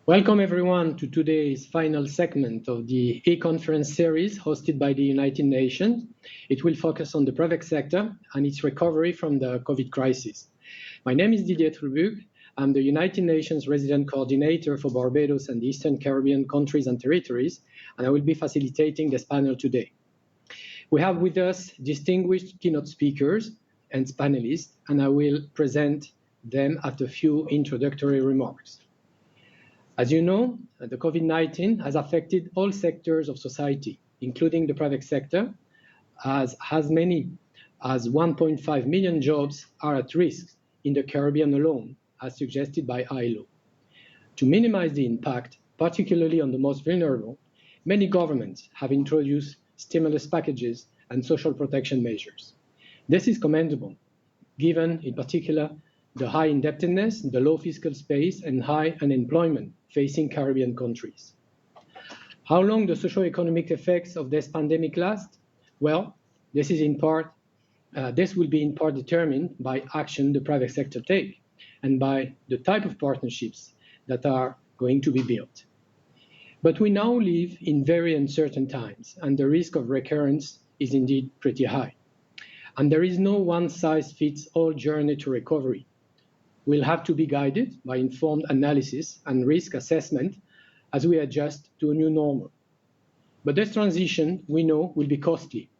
Welcome everyone to today's final segment of the e-conference series hosted by the United Nations. It will focus on the private sector and its recovery from the COVID crisis. My name is Didier Trubug. I'm the United Nations Resident Coordinator for Barbados and the Eastern Caribbean countries and territories, and I will be facilitating this panel today. We have with us distinguished keynote speakers and panelists, and I will present them after a few introductory remarks. As you know, the COVID-19 has affected all sectors of society, including the private sector, as many as 1.5 million jobs are at risk in the Caribbean alone, as suggested by ILO. To minimize the impact, particularly on the most vulnerable, many governments have introduced stimulus packages and social protection measures. This is commendable, given in particular the high indebtedness, the low fiscal space, and high unemployment facing Caribbean countries. How long the socio-economic effects of this pandemic last? Well, this will be in part determined by action the private sector take and by the type of partnerships that are going to be built. But we now live in very uncertain times, and the risk of recurrence is indeed pretty high. And there is no one-size-fits-all journey to recovery. We'll have to be guided by informed analysis and risk assessment as we adjust to a new normal. But this transition, we know, will be costly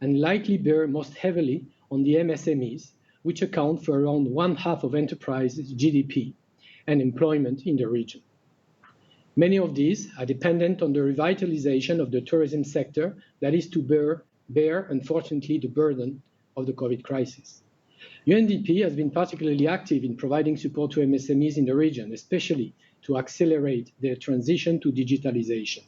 and likely bear most heavily on the MSMEs, which account for around 1/2 of enterprises' GDP and employment in the region. Many of these are dependent on the revitalization of the tourism sector that is to bear, unfortunately, the burden of the COVID crisis. UNDP has been particularly active in providing support to MSMEs in the region, especially to accelerate their transition to digitalization.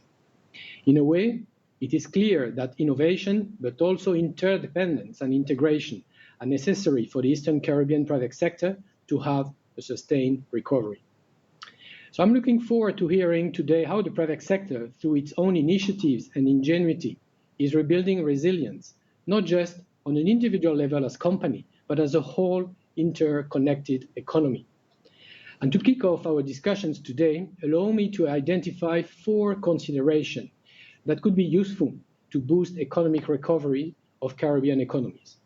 In a way, it is clear that innovation, but also interdependence and integration are necessary for the Eastern Caribbean private sector to have a sustained recovery. So I'm looking forward to hearing today how the private sector, through its own initiatives and ingenuity, is rebuilding resilience, not just on an individual level as company, but as a whole interconnected economy. And to kick off our discussions today, allow me to identify 4 considerations that could be useful to boost economic recovery of Caribbean economies.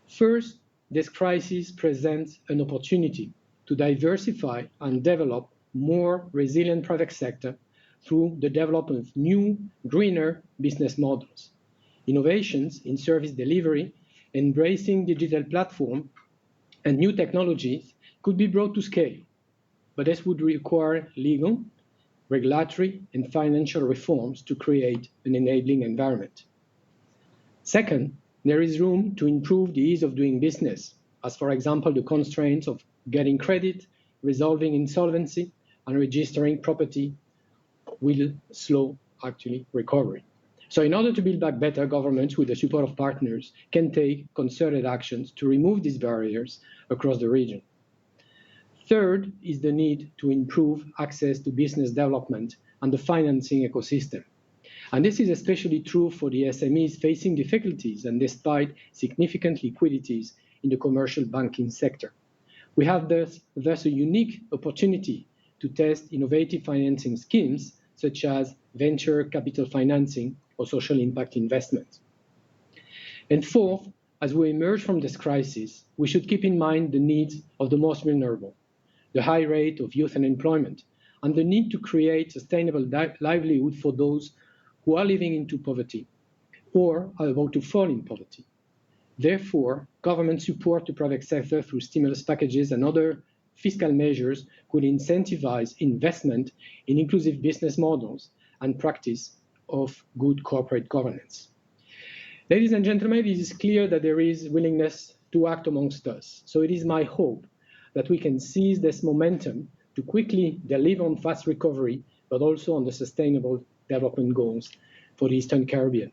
First, this crisis presents an opportunity to diversify and develop more resilient private sector through the development of new, greener business models, innovations in service delivery, embracing digital platform and new technologies could be brought to scale, but this would require legal, regulatory, and financial reforms to create an enabling environment. Second, there is room to improve the ease of doing business, as for example, the constraints of getting credit, resolving insolvency, and registering property will slow recovery. So in order to build back better, governments with the support of partners can take concerted actions to remove these barriers across the region. Third is the need to improve access to business development and the financing ecosystem. And this is especially true for the SMEs facing difficulties and despite significant liquidities in the commercial banking sector. We have thus a unique opportunity to test innovative financing schemes such as venture capital financing or social impact investment. And fourth, as we emerge from this crisis, we should keep in mind the needs of the most vulnerable, the high rate of youth unemployment, and the need to create sustainable livelihood for those who are living into poverty or are about to fall in poverty. Therefore, government support to private sector through stimulus packages and other fiscal measures could incentivize investment in inclusive business models and practice of good corporate governance. Ladies and gentlemen, it is clear that there is willingness to act amongst us. So it is my hope that we can seize this momentum to quickly deliver on fast recovery, but also on the sustainable development goals for the Eastern Caribbean.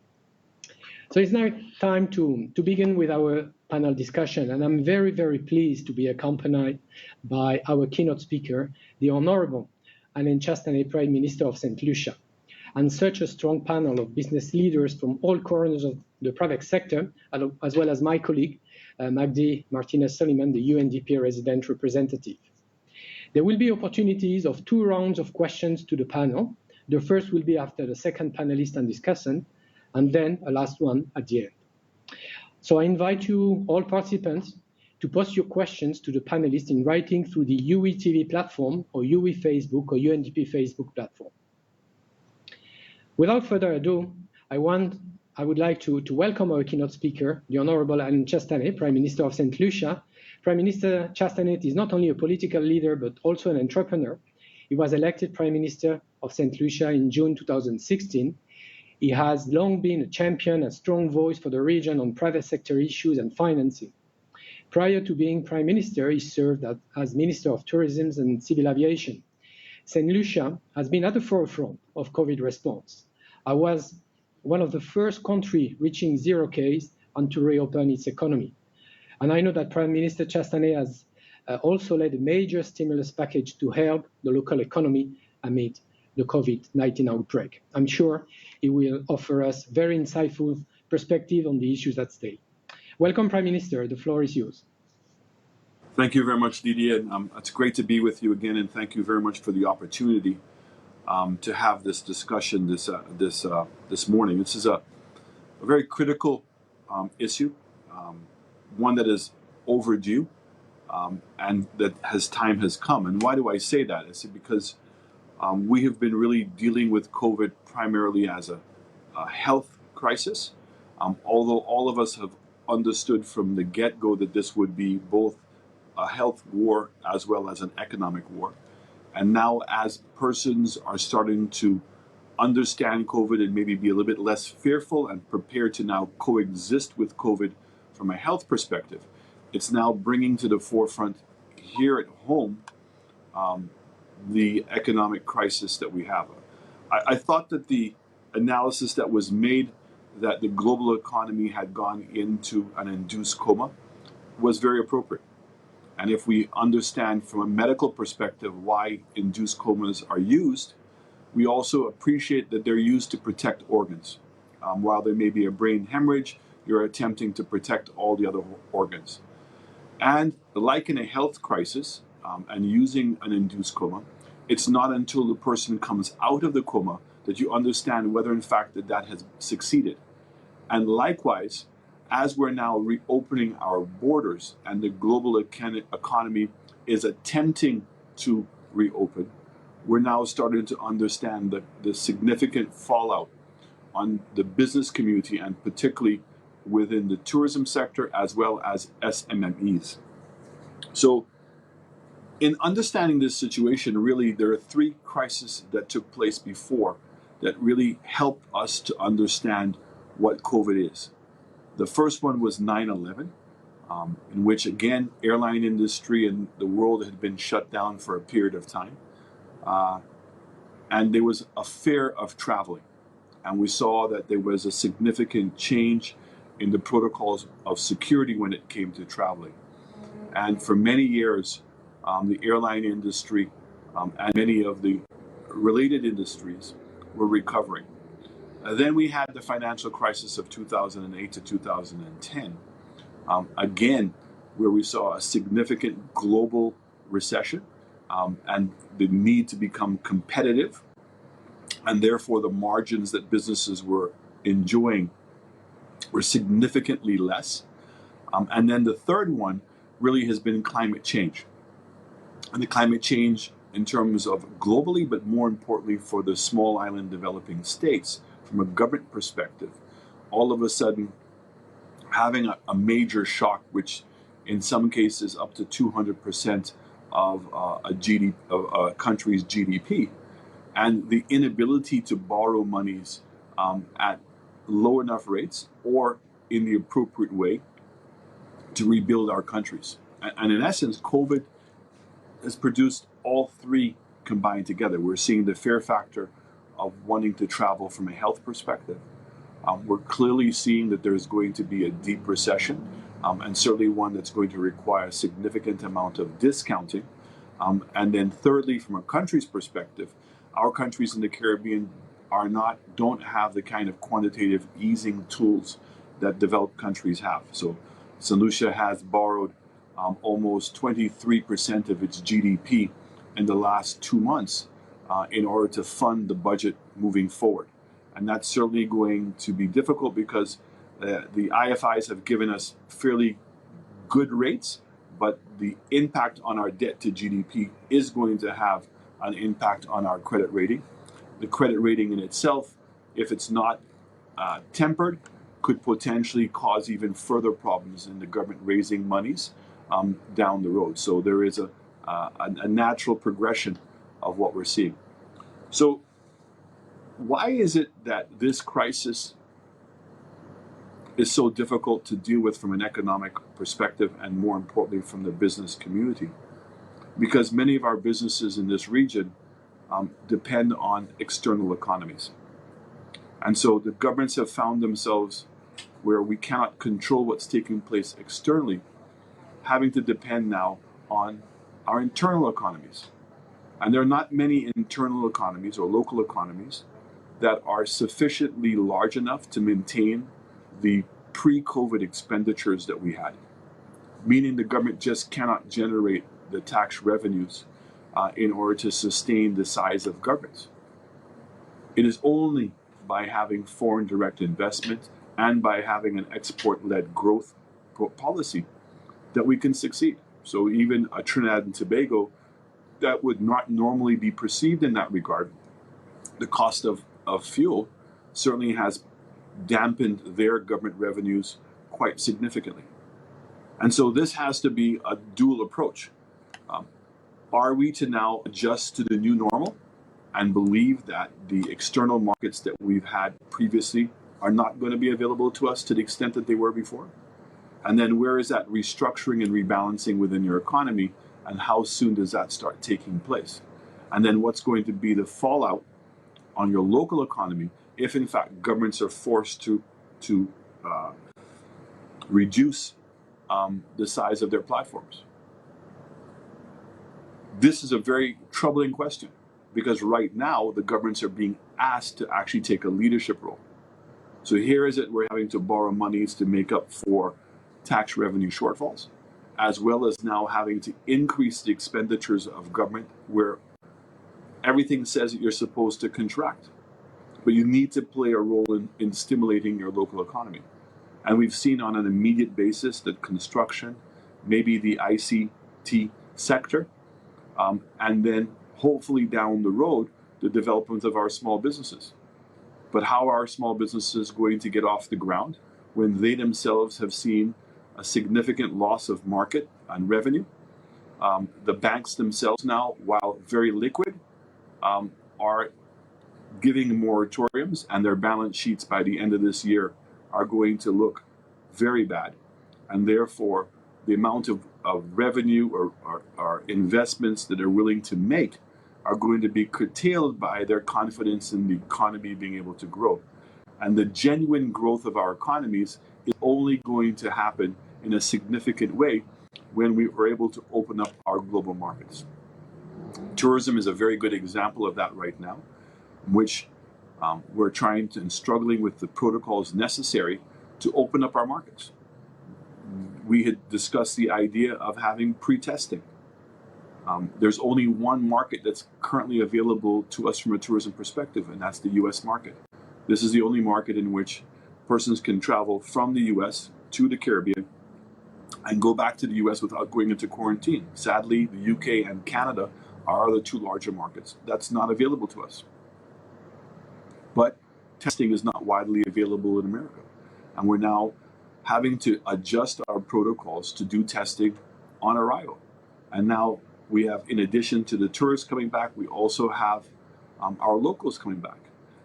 So it's now time to begin with our panel discussion, and I'm very, very pleased to be accompanied by our keynote speaker, the Honorable Alain Chastanet, Prime Minister of St. Lucia, and such a strong panel of business leaders from all corners of the private sector, as well as my colleague, Magdi Martinez-Soliman, the UNDP resident representative. There will be opportunities of 2 rounds of questions to the panel. The first will be after the second panelist and discussant, and then a last one at the end. So I invite you, all participants, to post your questions to the panelists in writing through the UE TV platform or UE Facebook or UNDP Facebook platform. Without further ado, I would like to welcome our keynote speaker, the Honorable Alain Chastanet, Prime Minister of St. Lucia. Prime Minister Chastanet is not only a political leader, but also an entrepreneur. He was elected Prime Minister of St. Lucia in June 2016. He has long been a champion and strong voice for the region on private sector issues and financing. Prior to being Prime Minister, he served as Minister of Tourism and Civil Aviation. St. Lucia has been at the forefront of COVID response. I was one of the first countries reaching 0 case and to reopen its economy. And I know that Prime Minister Chastanet has also led a major stimulus package to help the local economy amid the COVID-19 outbreak. I'm sure he will offer us very insightful perspective on the issues at stake. Welcome, Prime Minister. The floor is yours. Thank you very much, Didier. It's great to be with you again, and thank you very much for the opportunity to have this discussion this morning. This is a very critical issue, one that is overdue, and that time has come. And why do I say that? I say because we have been really dealing with COVID primarily as a health crisis, although all of us have understood from the get-go that this would be both a health war as well as an economic war. And now as persons are starting to understand COVID and maybe be a little bit less fearful and prepared to now coexist with COVID from a health perspective, it's now bringing to the forefront here at home the economic crisis that we have. I thought that the analysis that was made that the global economy had gone into an induced coma was very appropriate. And if we understand from a medical perspective why induced comas are used, we also appreciate that they're used to protect organs. While there may be a brain hemorrhage, you're attempting to protect all the other organs. And like in a health crisis, and using an induced coma, it's not until the person comes out of the coma that you understand whether in fact that has succeeded. And likewise, as we're now reopening our borders and the global economy is attempting to reopen, we're now starting to understand the significant fallout on the business community and particularly within the tourism sector as well as SMMEs. So in understanding this situation, really, there are 3 crises that took place before that really helped us to understand what COVID is. The first one was 9/11, in which, again, airline industry and the world had been shut down for a period of time. And there was a fear of traveling. And we saw that there was a significant change in the protocols of security when it came to traveling. And for many years, the airline industry and many of the related industries were recovering. Then we had the financial crisis of 2008 to 2010, again, where we saw a significant global recession and the need to become competitive, and therefore the margins that businesses were enjoying were significantly less. And then the third one really has been climate change. And the climate change in terms of globally, but more importantly for the small island developing states, from a government perspective, all of a sudden having a major shock, which in some cases up to 200% of a country's GDP, and the inability to borrow monies at low enough rates or in the appropriate way to rebuild our countries. And in essence, COVID has produced all 3 combined together. We're seeing the fear factor of wanting to travel from a health perspective. We're clearly seeing that there's going to be a deep recession, and certainly one that's going to require a significant amount of discounting. And then thirdly, from a country's perspective, our countries in the Caribbean don't have the kind of quantitative easing tools that developed countries have. So St. Lucia has borrowed almost 23% of its GDP in the last 2 months in order to fund the budget moving forward. And that's certainly going to be difficult because the IFIs have given us fairly good rates, but the impact on our debt to GDP is going to have an impact on our credit rating. The credit rating in itself, if it's not tempered, could potentially cause even further problems in the government raising monies down the road. So there is a natural progression of what we're seeing. So why is it that this crisis is so difficult to deal with from an economic perspective and more importantly from the business community? Because many of our businesses in this region depend on external economies. And so the governments have found themselves where we cannot control what's taking place externally, having to depend now on our internal economies. And there are not many internal economies or local economies that are sufficiently large enough to maintain the pre-COVID expenditures that we had, meaning the government just cannot generate the tax revenues in order to sustain the size of governments. It is only by having foreign direct investment and by having an export-led growth policy that we can succeed. So even a Trinidad and Tobago that would not normally be perceived in that regard, the cost of fuel certainly has dampened their government revenues quite significantly. And so this has to be a dual approach. Are we to now adjust to the new normal and believe that the external markets that we've had previously are not going to be available to us to the extent that they were before? And then where is that restructuring and rebalancing within your economy, and how soon does that start taking place? And then what's going to be the fallout on your local economy if in fact governments are forced to reduce the size of their platforms? This is a very troubling question because right now the governments are being asked to actually take a leadership role. So here is it, we're having to borrow monies to make up for tax revenue shortfalls, as well as now having to increase the expenditures of government where everything says that you're supposed to contract. But you need to play a role in stimulating your local economy. And we've seen on an immediate basis that construction, maybe the ICT sector, and then hopefully down the road, the development of our small businesses. But how are small businesses going to get off the ground when they themselves have seen a significant loss of market and revenue? The banks themselves now, while very liquid, are giving moratoriums, and their balance sheets by the end of this year are going to look very bad. And therefore, the amount of revenue or investments that they're willing to make are going to be curtailed by their confidence in the economy being able to grow. And the genuine growth of our economies is only going to happen in a significant way when we are able to open up our global markets. Tourism is a very good example of that right now, which we're trying to and struggling with the protocols necessary to open up our markets. We had discussed the idea of having pre-testing. There's only one market that's currently available to us from a tourism perspective, and that's the US market. This is the only market in which persons can travel from the US to the Caribbean and go back to the US without going into quarantine. Sadly, the UK and Canada are the two larger markets. That's not available to us. But testing is not widely available in America. And we're now having to adjust our protocols to do testing on arrival. And now we have, in addition to the tourists coming back, we also have our locals coming back.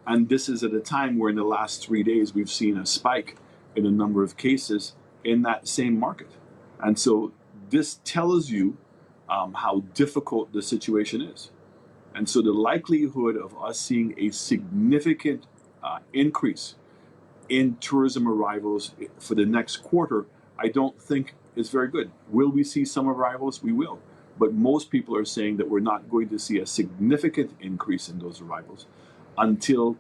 And this is at a time where in the last 3 days, we've seen a spike in the number of cases in that same market. And so this tells you how difficult the situation is. And so the likelihood of us seeing a significant increase in tourism arrivals for the next quarter, I don't think is very good. Will we see some arrivals? We will. But most people are saying that we're not going to see a significant increase in those arrivals until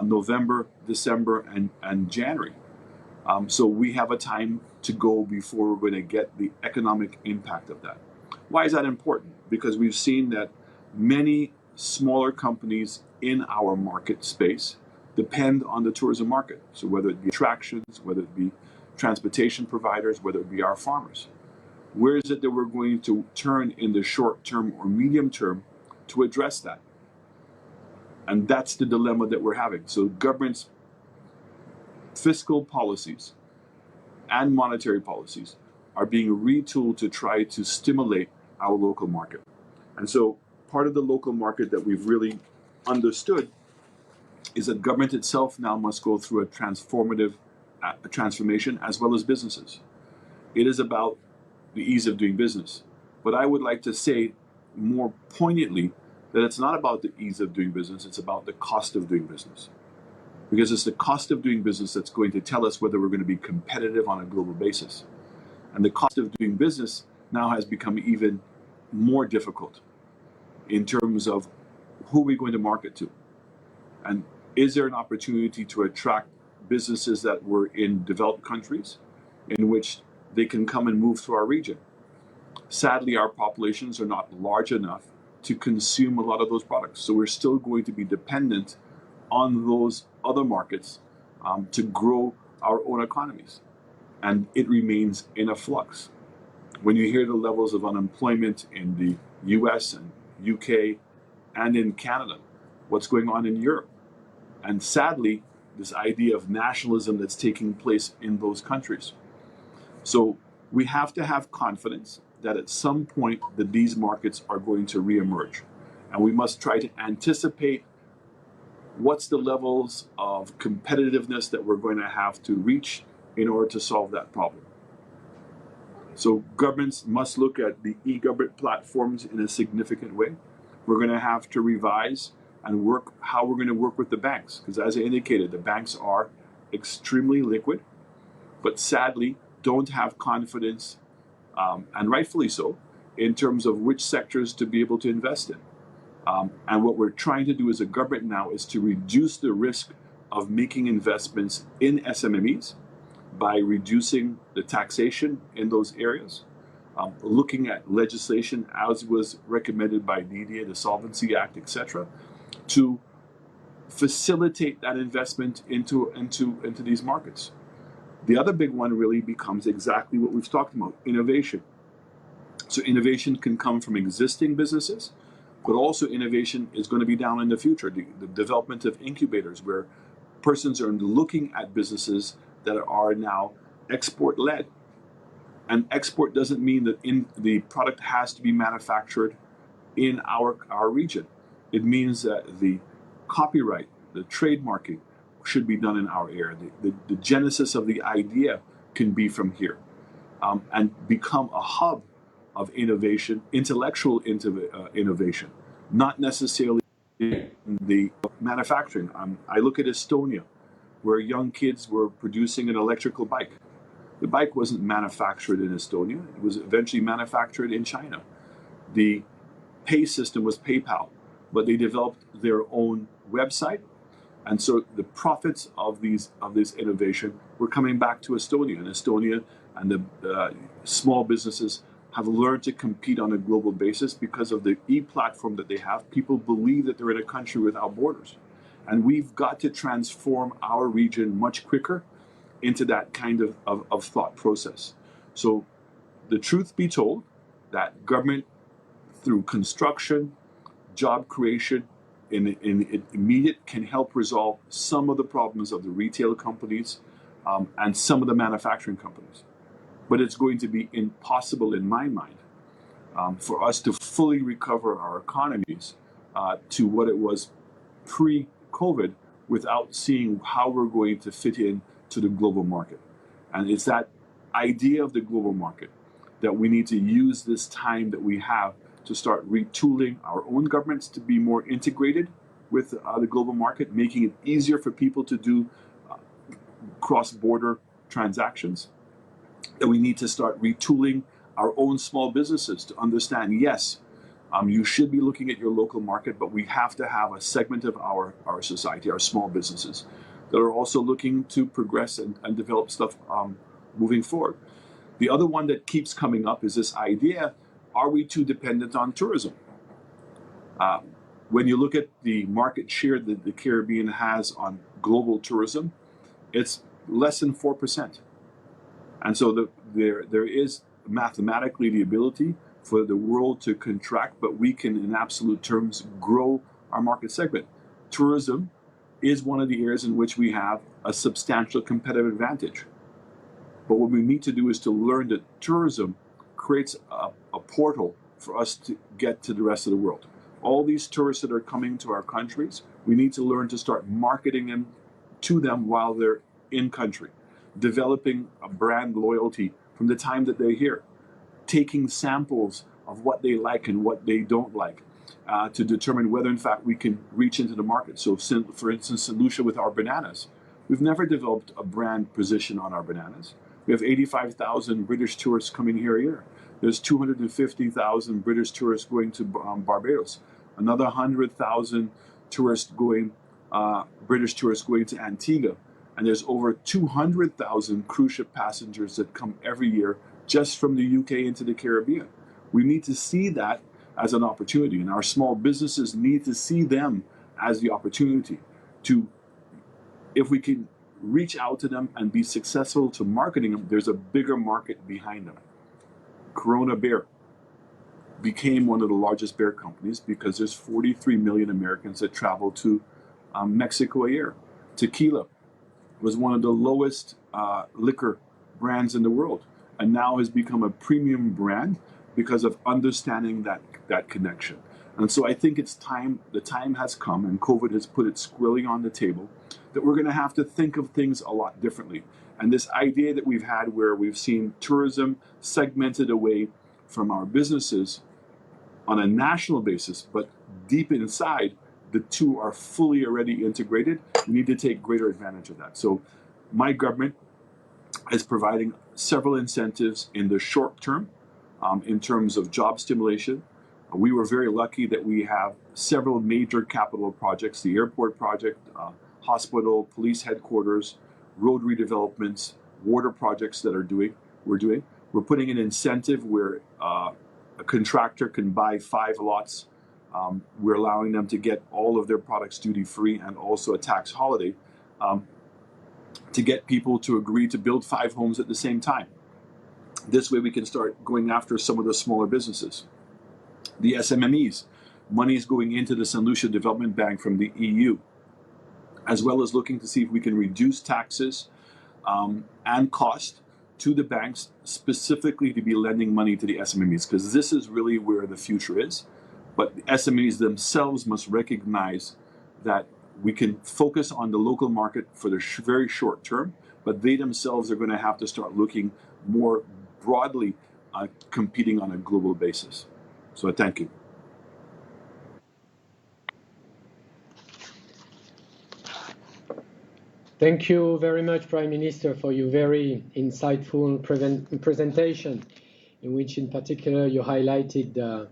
November, December, and January. So we have a time to go before we're going to get the economic impact of that. Why is that important? Because we've seen that many smaller companies in our market space depend on the tourism market. So whether it be attractions, whether it be transportation providers, whether it be our farmers. Where is it that we're going to turn in the short term or medium term to address that? And that's the dilemma that we're having. So government's fiscal policies and monetary policies are being retooled to try to stimulate our local market. And so part of the local market that we've really understood is that government itself now must go through a transformation as well as businesses. It is about the ease of doing business. But I would like to say more poignantly that it's not about the ease of doing business, it's about the cost of doing business. Because it's the cost of doing business that's going to tell us whether we're going to be competitive on a global basis. And the cost of doing business now has become even more difficult in terms of who we're going to market to. And is there an opportunity to attract businesses that were in developed countries in which they can come and move to our region? Sadly, our populations are not large enough to consume a lot of those products. So we're still going to be dependent on those other markets to grow our own economies. And it remains in a flux. When you hear the levels of unemployment in the US and UK and in Canada, what's going on in Europe, and sadly, this idea of nationalism that's taking place in those countries. So we have to have confidence that at some point that these markets are going to reemerge. And we must try to anticipate what's the levels of competitiveness that we're going to have to reach in order to solve that problem. So governments must look at the e-government platforms in a significant way. We're going to have to revise and work how we're going to work with the banks. Because as I indicated, the banks are extremely liquid, but sadly don't have confidence, and rightfully so, in terms of which sectors to be able to invest in. And what we're trying to do as a government now is to reduce the risk of making investments in SMMEs by reducing the taxation in those areas, looking at legislation as was recommended by DDA, the Solvency Act, etc., to facilitate that investment into these markets. The other big one really becomes exactly what we've talked about, innovation. So innovation can come from existing businesses, but also innovation is going to be down in the future. The development of incubators where persons are looking at businesses that are now export-led. And export doesn't mean that the product has to be manufactured in our region. It means that the copyright, the trademarking should be done in our area. The genesis of the idea can be from here, and become a hub of innovation, intellectual innovation, not necessarily the manufacturing. I look at Estonia, where young kids were producing an electrical bike. The bike wasn't manufactured in Estonia. It was eventually manufactured in China. The pay system was PayPal, but they developed their own website. And so the profits of this innovation were coming back to Estonia. And Estonia and the small businesses have learned to compete on a global basis because of the e-platform that they have. People believe that they're in a country without borders. And we've got to transform our region much quicker into that kind of thought process. So the truth be told, that government, through construction, job creation, in immediate, can help resolve some of the problems of the retail companies and some of the manufacturing companies. But it's going to be impossible, in my mind, for us to fully recover our economies to what it was pre-COVID without seeing how we're going to fit in to the global market. And it's that idea of the global market that we need to use this time that we have to start retooling our own governments to be more integrated with the global market, making it easier for people to do cross-border transactions. That we need to start retooling our own small businesses to understand, yes, you should be looking at your local market, but we have to have a segment of our society, our small businesses, that are also looking to progress and develop stuff moving forward. The other one that keeps coming up is this idea Are we too dependent on tourism? When you look at the market share that the Caribbean has on global tourism, it's less than 4%. And so there is mathematically the ability for the world to contract, but we can, in absolute terms, grow our market segment. Tourism is one of the areas in which we have a substantial competitive advantage. But what we need to do is to learn that tourism creates a portal for us to get to the rest of the world. All these tourists that are coming to our countries, we need to learn to start marketing them to them while they're in country, developing a brand loyalty from the time that they're here, taking samples of what they like and what they don't like, to determine whether in fact we can reach into the market. So for instance, St. Lucia with our bananas, we've never developed a brand position on our bananas. We have 85,000 British tourists coming here a year. There's 250,000 British tourists going to Barbados. Another 100,000 tourists going, British tourists going to Antigua. And there's over 200,000 cruise ship passengers that come every year just from the UK into the Caribbean. We need to see that as an opportunity, and our small businesses need to see them as the opportunity to, if we can reach out to them and be successful to marketing them, there's a bigger market behind them. Corona Beer became one of the largest beer companies because there's 43 million Americans that travel to Mexico a year. Tequila was one of the lowest liquor brands in the world, and now has become a premium brand because of understanding that connection. And so I think it's time, the time has come, and COVID has put it squarely on the table, that we're going to have to think of things a lot differently. And this idea that we've had where we've seen tourism segmented away from our businesses on a national basis, but deep inside, the two are fully already integrated. We need to take greater advantage of that. So my government is providing several incentives in the short term in terms of job stimulation. We were very lucky that we have several major capital projects, the airport project, hospital, police headquarters, road redevelopments, water projects that we're doing. We're putting an incentive where a contractor can buy 5 lots. We're allowing them to get all of their products duty free and also a tax holiday to get people to agree to build 5 homes at the same time. This way we can start going after some of the smaller businesses. The SMMEs, money is going into the St. Lucia Development Bank from the EU, as well as looking to see if we can reduce taxes and cost to the banks specifically to be lending money to the SMMEs, because this is really where the future is. But the SMEs themselves must recognize that we can focus on the local market for the very short term, but they themselves are going to have to start looking more broadly competing on a global basis. So thank you. Thank you very much, Prime Minister, for your very insightful presentation, in which in particular you highlighted the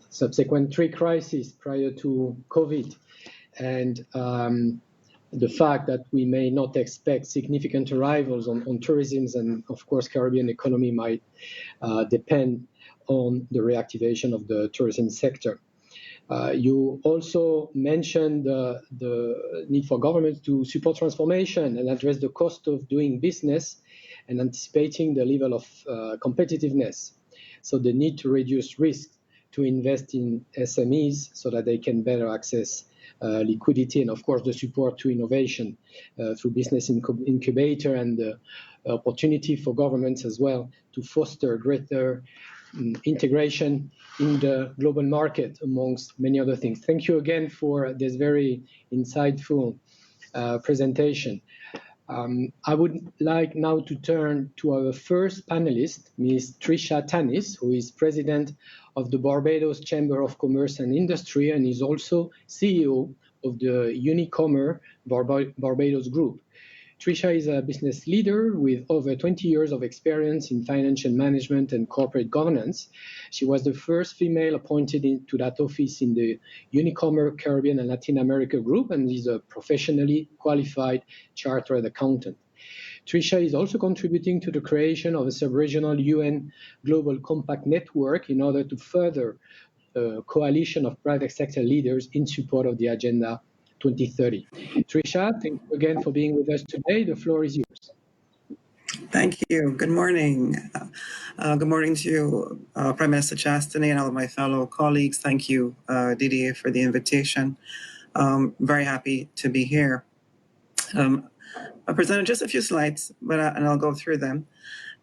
subsequent 3 crises prior to COVID, and the fact that we may not expect significant arrivals on tourism, and of course Caribbean economy might depend on the reactivation of the tourism sector. You also mentioned the need for governments to support transformation and address the cost of doing business and anticipating the level of competitiveness. So the need to reduce risk, to invest in SMEs so that they can better access liquidity, and of course the support to innovation through business incubator, and the opportunity for governments as well to foster greater integration in the global market, amongst many other things. Thank you again for this very insightful presentation. I would like now to turn to our first panelist, Ms. Trisha Tanis, who is President of the Barbados Chamber of Commerce and Industry and is also CEO of the Unicommerce Barbados Group. Trisha is a business leader with over 20 years of experience in financial management and corporate governance. She was the first female appointed to that office in the Unicommerce Caribbean and Latin America Group, and is a professionally qualified chartered accountant. Tricia is also contributing to the creation of a sub-regional UN Global Compact network in order to further a coalition of private sector leaders in support of the Agenda 2030. Tricia, thank you again for being with us today. The floor is yours. Thank you. Good morning. Good morning to you, Prime Minister Chastity and all of my fellow colleagues. Thank you, Didier, for the invitation. Very happy to be here. I presented just a few slides, and I'll go through them.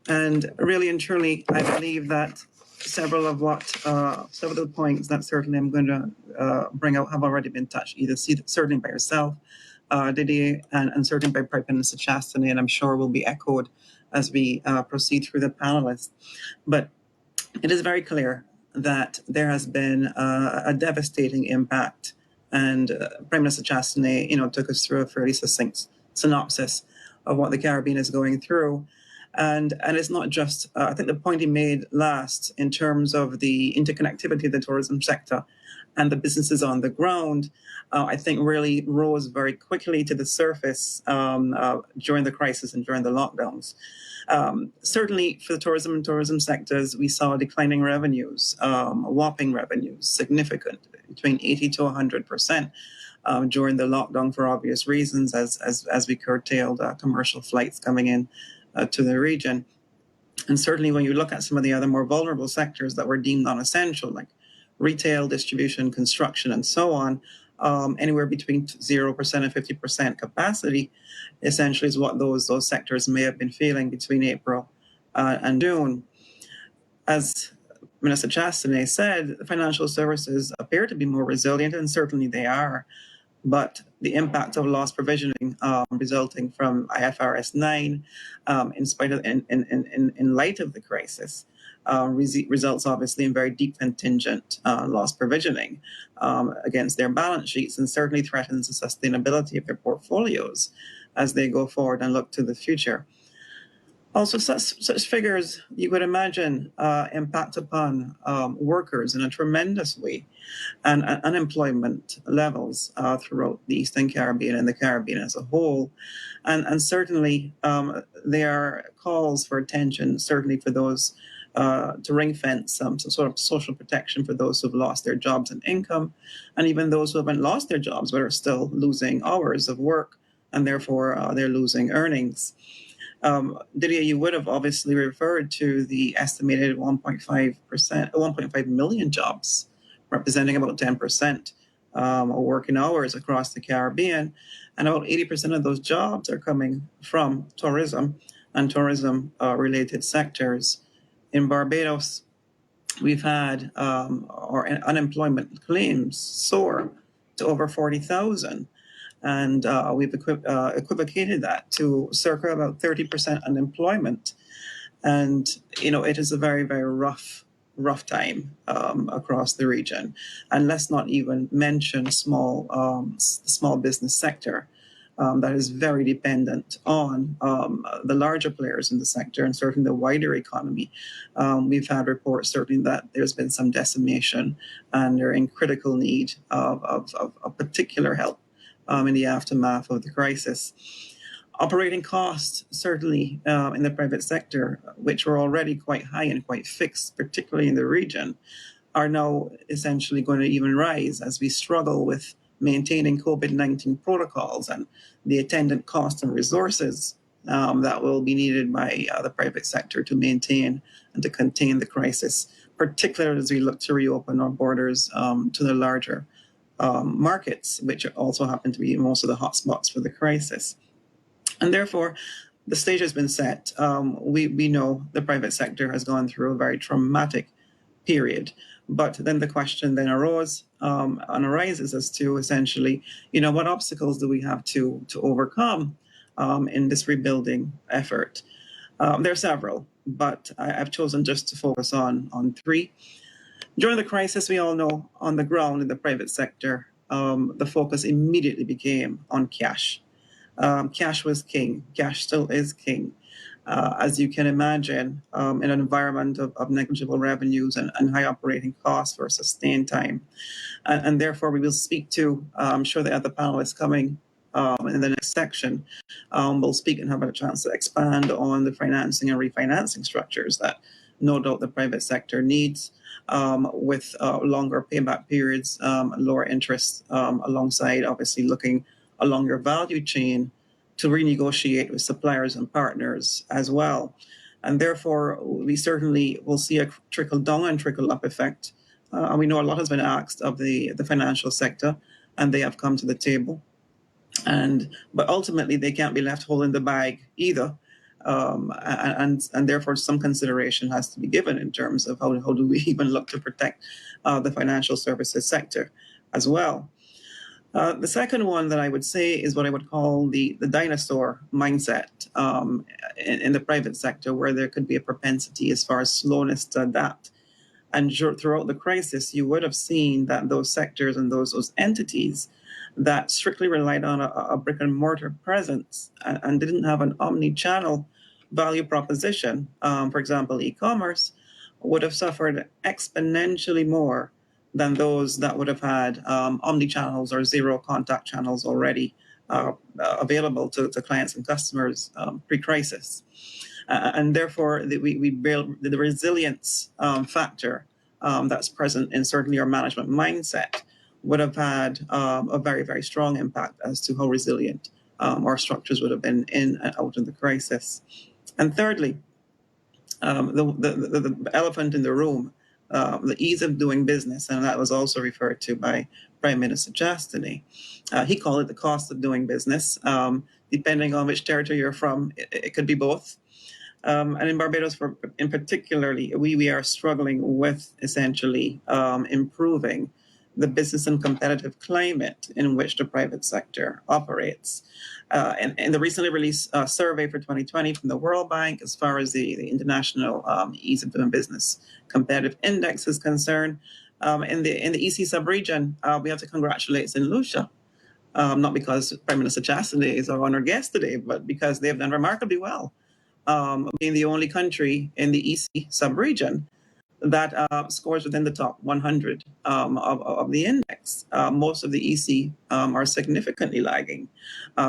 And really and truly, I believe that several of the points that certainly I'm going to bring out have already been touched, either certainly by yourself, Didier, and certainly by Prime Minister Chastity, and I'm sure will be echoed as we proceed through the panelists. But it is very clear that there has been a devastating impact, and Prime Minister Chastity, took us through a fairly succinct synopsis of what the Caribbean is going through. And it's not just, I think the point he made last in terms of the interconnectivity of the tourism sector and the businesses on the ground, I think really rose very quickly to the surface during the crisis and during the lockdowns. Certainly for the tourism and tourism sectors, we saw declining revenues, whopping revenues, significant, between 80 to 100%. During the lockdown for obvious reasons, as we curtailed commercial flights coming in to the region. And certainly when you look at some of the other more vulnerable sectors that were deemed non-essential, like retail, distribution, construction, and so on, anywhere between 0% and 50% capacity, essentially is what those sectors may have been feeling between April and June. As Minister Chastity said, financial services appear to be more resilient, and certainly they are. But the impact of loss provisioning resulting from IFRS 9, in light of the crisis, results obviously in very deep contingent loss provisioning against their balance sheets, and certainly threatens the sustainability of their portfolios as they go forward and look to the future. Also, such figures, you would imagine, impact upon workers in a tremendous way, and unemployment levels throughout the Eastern Caribbean and the Caribbean as a whole. And certainly there are calls for attention, certainly for those to ring fence some sort of social protection for those who have lost their jobs and income, and even those who haven't lost their jobs but are still losing hours of work, and therefore they're losing earnings. Didier, you would have obviously referred to the estimated 1.5 million jobs, representing about 10% of working hours across the Caribbean. And about 80% of those jobs are coming from tourism and tourism-related sectors. In Barbados, we've had our unemployment claims soar to over 40,000. And we've equivocated that to circa about 30% unemployment. And, it is a very, very rough time across the region. And let's not even mention small business sector that is very dependent on the larger players in the sector and certainly the wider economy. We've had reports certainly that there's been some decimation, and they're in critical need of particular help in the aftermath of the crisis. Operating costs, certainly in the private sector, which were already quite high and quite fixed, particularly in the region, are now essentially going to even rise as we struggle with maintaining COVID-19 protocols and the attendant costs and resources that will be needed by the private sector to maintain and to contain the crisis, particularly as we look to reopen our borders to the larger markets, which also happen to be most of the hotspots for the crisis. And therefore, the stage has been set. We know the private sector has gone through a very traumatic period. But then the question then arises as to essentially, what obstacles do we have to overcome in this rebuilding effort? There are several, but I've chosen just to focus on three. During the crisis, we all know on the ground in the private sector, the focus immediately became on cash. Cash was king. Cash still is king. As you can imagine, in an environment of negligible revenues and high operating costs for a sustained time. And therefore, we will speak to, I'm sure the other panelists coming in the next section, we'll speak and have a chance to expand on the financing and refinancing structures that no doubt the private sector needs, with longer payback periods, lower interest, alongside obviously looking along your value chain to renegotiate with suppliers and partners as well. And therefore, we certainly will see a trickle down and trickle up effect. And we know a lot has been asked of the financial sector, and they have come to the table. But ultimately, they can't be left holding the bag either. And therefore, some consideration has to be given in terms of how do we even look to protect the financial services sector as well. The second one that I would say is what I would call the dinosaur mindset in the private sector, where there could be a propensity as far as slowness to adapt. And throughout the crisis, you would have seen that those sectors and those entities that strictly relied on a brick and mortar presence and didn't have an omni-channel value proposition, for example, e-commerce, would have suffered exponentially more than those that would have had omni-channels or zero contact channels already available to clients and customers pre-crisis. And therefore, we build the resilience factor that's present in certainly our management mindset would have had a very, very strong impact as to how resilient our structures would have been in and out of the crisis. And thirdly, the elephant in the room, the ease of doing business, and that was also referred to by Prime Minister Chastity. He called it the cost of doing business. Depending on which territory you're from, it could be both. And in Barbados, in particularly, we are struggling with essentially improving the business and competitive climate in which the private sector operates. In the recently released survey for 2020 from the World Bank, as far as the International Ease of Doing Business Competitive Index is concerned, in the EC sub-region, we have to congratulate St. Lucia, not because Prime Minister Chastity is our honored guest today, but because they have done remarkably well, being the only country in the EC sub-region that scores within the top 100 of the index. Most of the EC are significantly lagging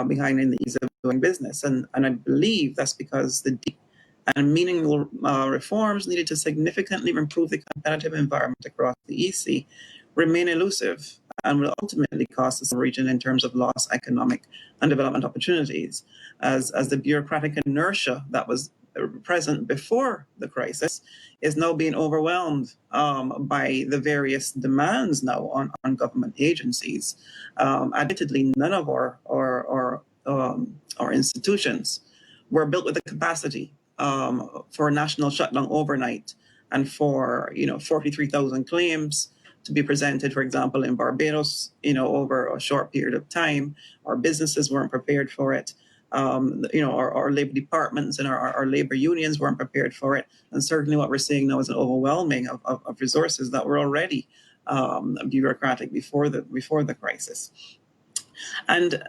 behind in the ease of doing business. And I believe that's because the deep and meaningful reforms needed to significantly improve the competitive environment across the EC remain elusive and will ultimately cost the region in terms of lost economic and development opportunities, as the bureaucratic inertia that was present before the crisis is now being overwhelmed by the various demands now on government agencies. Admittedly, none of our institutions were built with the capacity for a national shutdown overnight and for 43,000 claims to be presented, for example, in Barbados, over a short period of time. Our businesses weren't prepared for it. Our labor departments and our labor unions weren't prepared for it. And certainly what we're seeing now is an overwhelming of resources that were already bureaucratic before the crisis. And,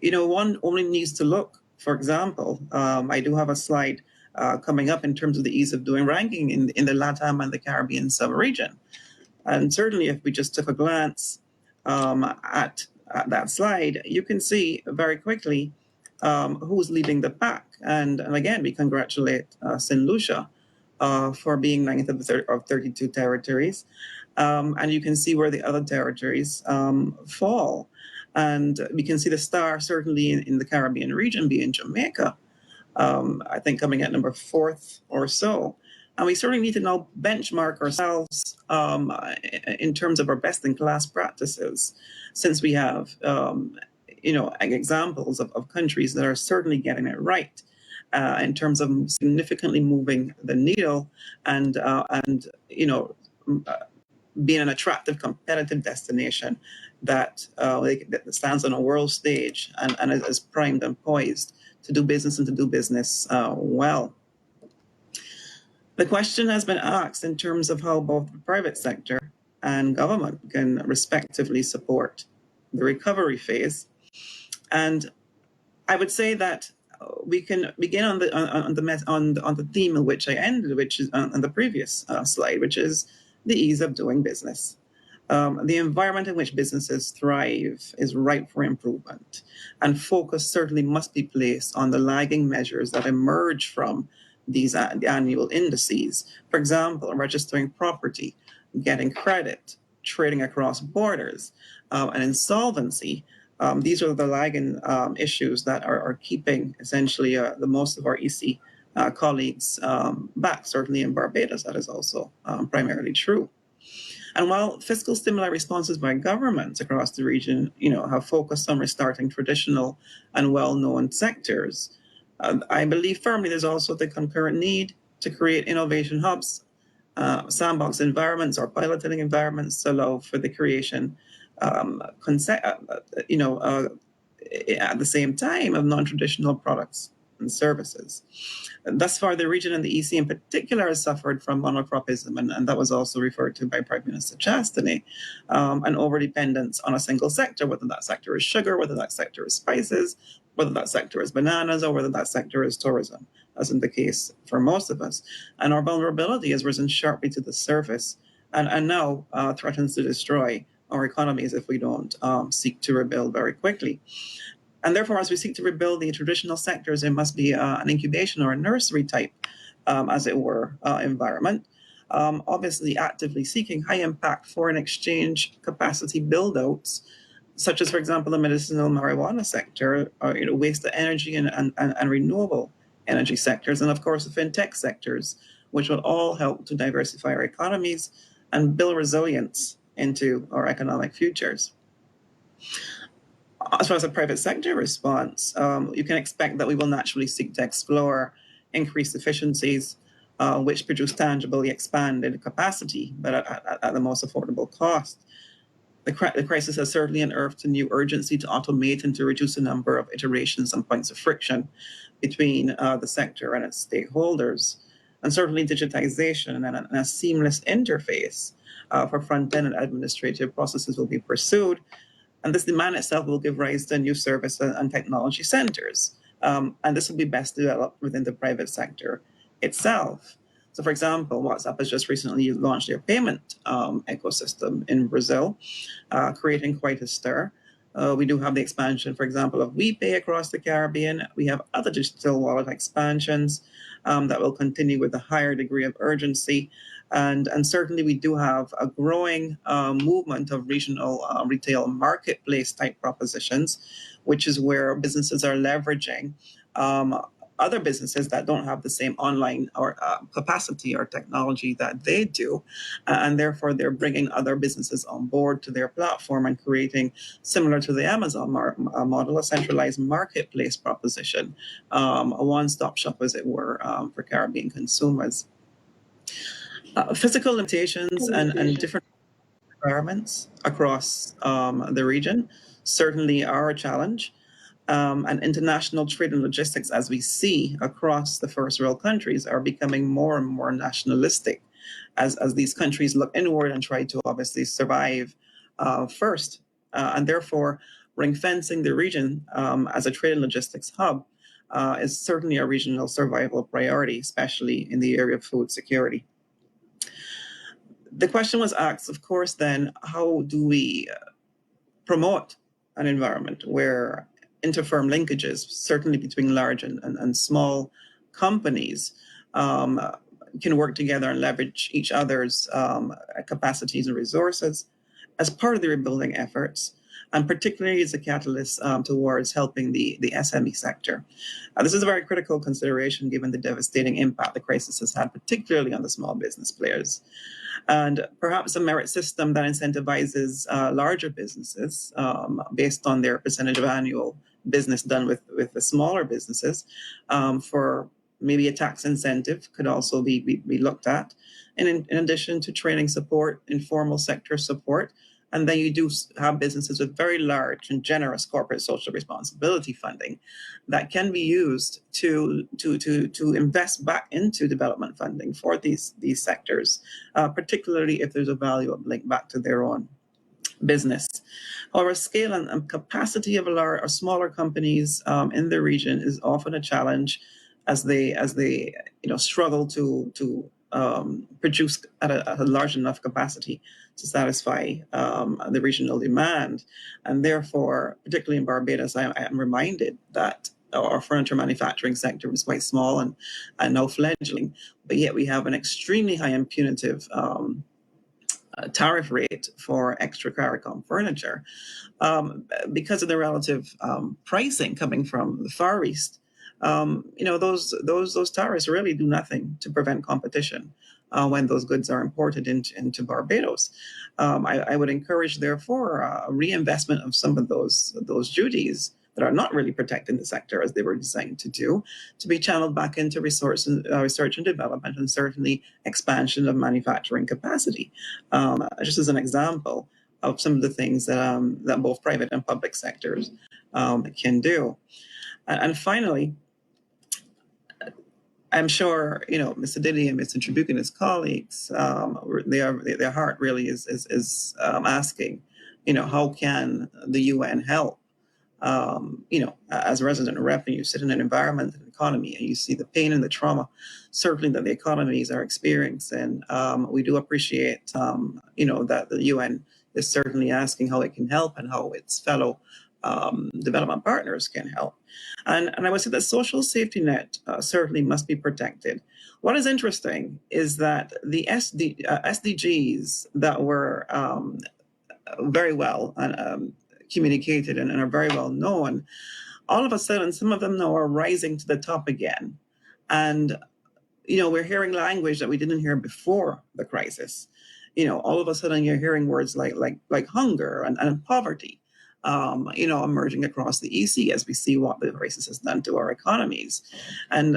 one only needs to look, for example, I do have a slide coming up in terms of the ease of doing ranking in the LATAM and the Caribbean sub-region. And certainly if we just took a glance at that slide, you can see very quickly who's leading the pack. And again, we congratulate St. Lucia for being 9th of 32 territories. And you can see where the other territories fall. And we can see the star certainly in the Caribbean region being Jamaica, I think coming at number 4th or so. And we certainly need to now benchmark ourselves in terms of our best-in-class practices, since we have examples of countries that are certainly getting it right in terms of significantly moving the needle and being an attractive, competitive destination that stands on a world stage and is primed and poised to do business and to do business well. The question has been asked in terms of how both the private sector and government can respectively support the recovery phase. And I would say that we can begin on the theme in which I ended, which is on the previous slide, which is the ease of doing business. The environment in which businesses thrive is ripe for improvement, and focus certainly must be placed on the lagging measures that emerge from these annual indices. For example, registering property, getting credit, trading across borders, and insolvency. These are the lagging issues that are keeping essentially the most of our EC colleagues back. Certainly in Barbados, that is also primarily true. And while fiscal stimuli responses by governments across the region, have focused on restarting traditional and well-known sectors, I believe firmly there's also the concurrent need to create innovation hubs, sandbox environments or piloting environments to allow for the creation, at the same time of non-traditional products and services. Thus far, the region and the EC in particular has suffered from monocropism, and that was also referred to by Prime Minister Chastity, an overdependence on a single sector, whether that sector is sugar, whether that sector is spices, whether that sector is bananas, or whether that sector is tourism, as in the case for most of us. And our vulnerability has risen sharply to the surface and now threatens to destroy our economies if we don't seek to rebuild very quickly. And therefore, as we seek to rebuild the traditional sectors, it must be an incubation or a nursery type, as it were, environment. Obviously, actively seeking high impact foreign exchange capacity build-outs, such as, for example, the medicinal marijuana sector, or waste to energy and renewable energy sectors, and of course, the fintech sectors, which will all help to diversify our economies and build resilience into our economic futures. As far as the private sector response, you can expect that we will naturally seek to explore increased efficiencies, which produce tangibly expanded capacity, but at the most affordable cost. The crisis has certainly unearthed a new urgency to automate and to reduce the number of iterations and points of friction between the sector and its stakeholders. And certainly digitization and a seamless interface for front-end and administrative processes will be pursued. And this demand itself will give rise to new service and technology centers. And this will be best developed within the private sector itself. So, for example, WhatsApp has just recently launched their payment ecosystem in Brazil, creating quite a stir. We do have the expansion, for example, of WePay across the Caribbean. We have other digital wallet expansions that will continue with a higher degree of urgency. And certainly we do have a growing movement of regional retail marketplace type propositions, which is where businesses are leveraging other businesses that don't have the same online or capacity or technology that they do. And therefore, they're bringing other businesses on board to their platform and creating, similar to the Amazon model, a centralized marketplace proposition, a one-stop shop, as it were, for Caribbean consumers. Physical limitations and different environments across the region certainly are a challenge. And international trade and logistics, as we see across the first world countries, are becoming more and more nationalistic as these countries look inward and try to obviously survive first. And therefore, ring fencing the region as a trade and logistics hub is certainly a regional survival priority, especially in the area of food security. The question was asked, of course, then, how do we promote an environment where interfirm linkages, certainly between large and small companies, can work together and leverage each other's capacities and resources as part of the rebuilding efforts, and particularly as a catalyst towards helping the SME sector. This is a very critical consideration given the devastating impact the crisis has had, particularly on the small business players. And perhaps a merit system that incentivizes larger businesses based on their percentage of annual business done with the smaller businesses for maybe a tax incentive could also be looked at. And in addition to training support, informal sector support, and then you do have businesses with very large and generous corporate social responsibility funding that can be used to invest back into development funding for these sectors, particularly if there's a value link back to their own business. However, scale and capacity of large or smaller companies in the region is often a challenge as they struggle to produced at a large enough capacity to satisfy the regional demand. And therefore, particularly in Barbados, I am reminded that our furniture manufacturing sector was quite small and now fledgling, but yet we have an extremely high and punitive tariff rate for extra CARICOM furniture because of the relative pricing coming from the Far East. Those tariffs really do nothing to prevent competition when those goods are imported into Barbados. I would encourage, therefore, a reinvestment of some of those duties that are not really protecting the sector as they were designed to do, to be channeled back into research and development, and certainly expansion of manufacturing capacity. Just as an example of some of the things that both private and public sectors can do. And finally, I'm sure Mr. Diddy and Mr. Trabuc and his colleagues, their heart really is asking, how can the UN help? As a resident rep, and you sit in an environment and economy, and you see the pain and the trauma, certainly that the economies are experiencing. We do appreciate, that the UN is certainly asking how it can help and how its fellow development partners can help. And I would say that social safety net certainly must be protected. What is interesting is that the SDGs that were very well communicated and are very well known, all of a sudden, some of them now are rising to the top again. And, we're hearing language that we didn't hear before the crisis. All of a sudden you're hearing words like hunger and poverty, emerging across the EC as we see what the crisis has done to our economies. And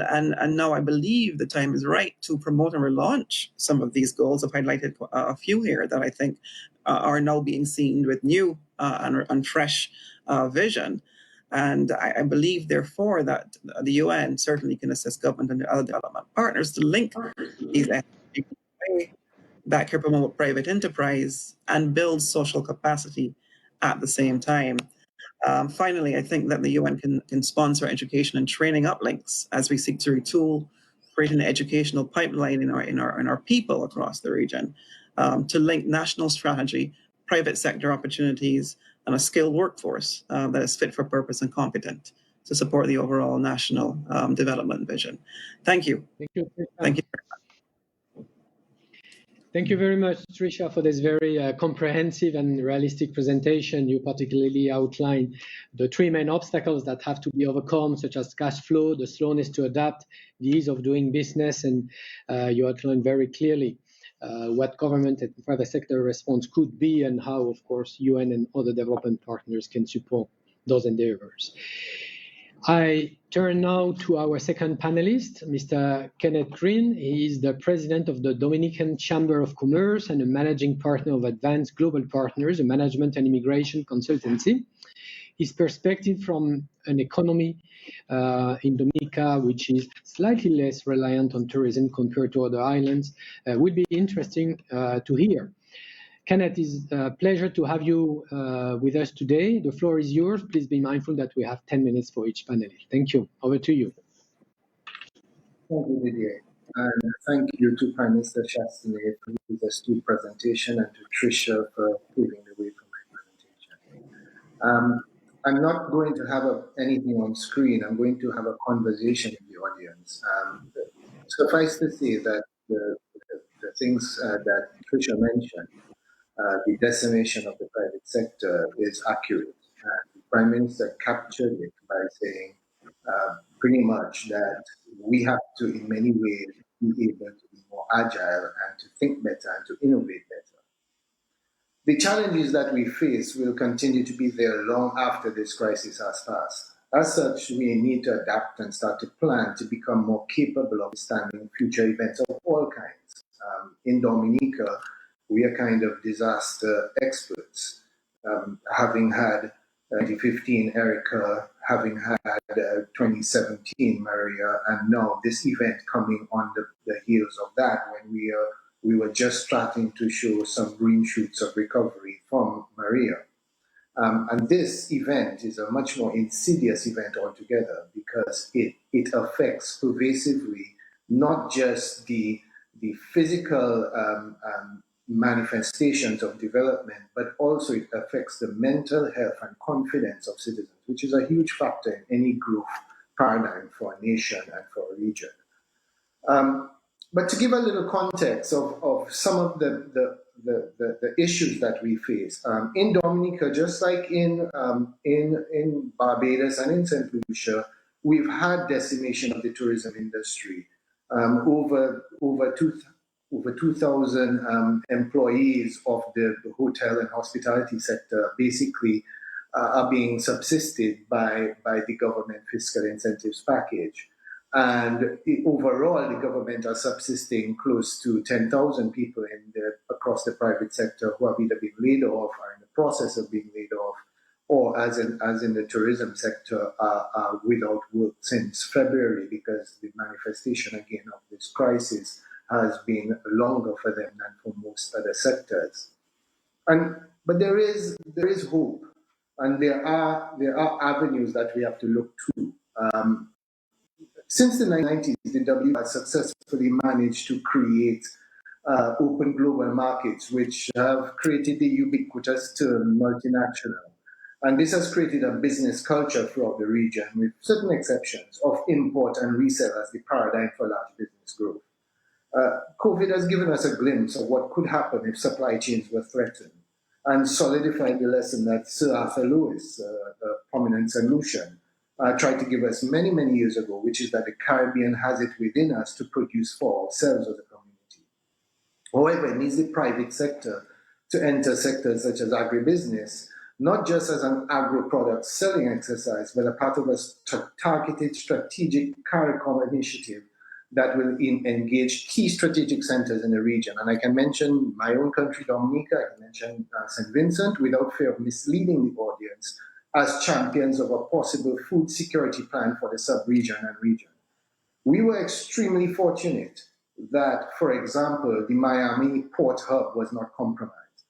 now I believe the time is right to promote and relaunch some of these goals. I've highlighted a few here that I think are now being seen with new and fresh vision. And I believe, therefore, that the UN certainly can assist government and other development partners to link these SDGs back here, promote private enterprise, and build social capacity at the same time. Finally, I think that the UN can sponsor education and training uplinks as we seek to retool, create an educational pipeline in our people across the region to link national strategy, private sector opportunities, and a skilled workforce that is fit for purpose and competent to support the overall national development vision. Thank you. Thank you. Thank you. Thank you very much, Tricia, for this very comprehensive and realistic presentation. You particularly outlined the three main obstacles that have to be overcome, such as cash flow, the slowness to adapt, the ease of doing business, and you outlined very clearly what government and private sector response could be, and how, of course, UN and other development partners can support those endeavors. I turn now to our second panelist, Mr. Kenneth Green. He is the president of the Dominican Chamber of Commerce and a managing partner of Advanced Global Partners, a management and immigration consultancy. His perspective from an economy in Dominica, which is slightly less reliant on tourism compared to other islands, will be interesting to hear. Kenneth, it's a pleasure to have you with us today. The floor is yours. Please be mindful that we have 10 minutes for each panelist. Thank you. Over to you. Thank you, Didier. And thank you to Prime Minister Chastanet for the astute presentation, and to Tricia for paving the way for my presentation. I'm not going to have anything on screen. I'm going to have a conversation with the audience. Suffice to say that the things that Tricia mentioned, the decimation of the private sector, is accurate. The Prime Minister captured it by saying pretty much that we have to, in many ways, be able to be more agile and to think better and to innovate better. The challenges that we face will continue to be there long after this crisis has passed. As such, we need to adapt and start to plan to become more capable of withstanding future events of all kinds. In Dominica, we are kind of disaster experts, having had 2015 Erica, having had 2017 Maria, and now this event coming on the heels of that, when we were just starting to show some green shoots of recovery from Maria. And this event is a much more insidious event altogether, because it affects pervasively not just the the physical manifestations of development, but also it affects the mental health and confidence of citizens, which is a huge factor in any growth paradigm for a nation and for a region. But to give a little context of some of the issues that we face in Dominica, just like in Barbados and in St. Lucia, we've had decimation of the tourism industry. Over 2,000 employees of the hotel and hospitality sector basically are being subsisted by the government fiscal incentives package. And overall, the government are subsisting close to 10,000 people across the private sector who have either been laid off or in the process of being laid off, or as in the tourism sector, are without work since February, because the manifestation again of this crisis has been longer for them than for most other sectors. But there is hope, and there are avenues that we have to look to. Since the 90s, the W has successfully managed to create open global markets, which have created the ubiquitous term multinational. And this has created a business culture throughout the region, with certain exceptions of import and resale as the paradigm for large business growth. COVID has given us a glimpse of what could happen if supply chains were threatened, and solidified the lesson that Sir Arthur Lewis, a prominent solution, tried to give us many, many years ago, which is that the Caribbean has it within us to produce for ourselves as a community. However, it needs the private sector to enter sectors such as agribusiness, not just as an agro-product selling exercise, but a part of a targeted strategic CARICOM initiative that will engage key strategic centers in the region. And I can mention my own country, Dominica, I can mention St. Vincent, without fear of misleading the audience, as champions of a possible food security plan for the sub-region and region. We were extremely fortunate that, for example, the Miami port hub was not compromised,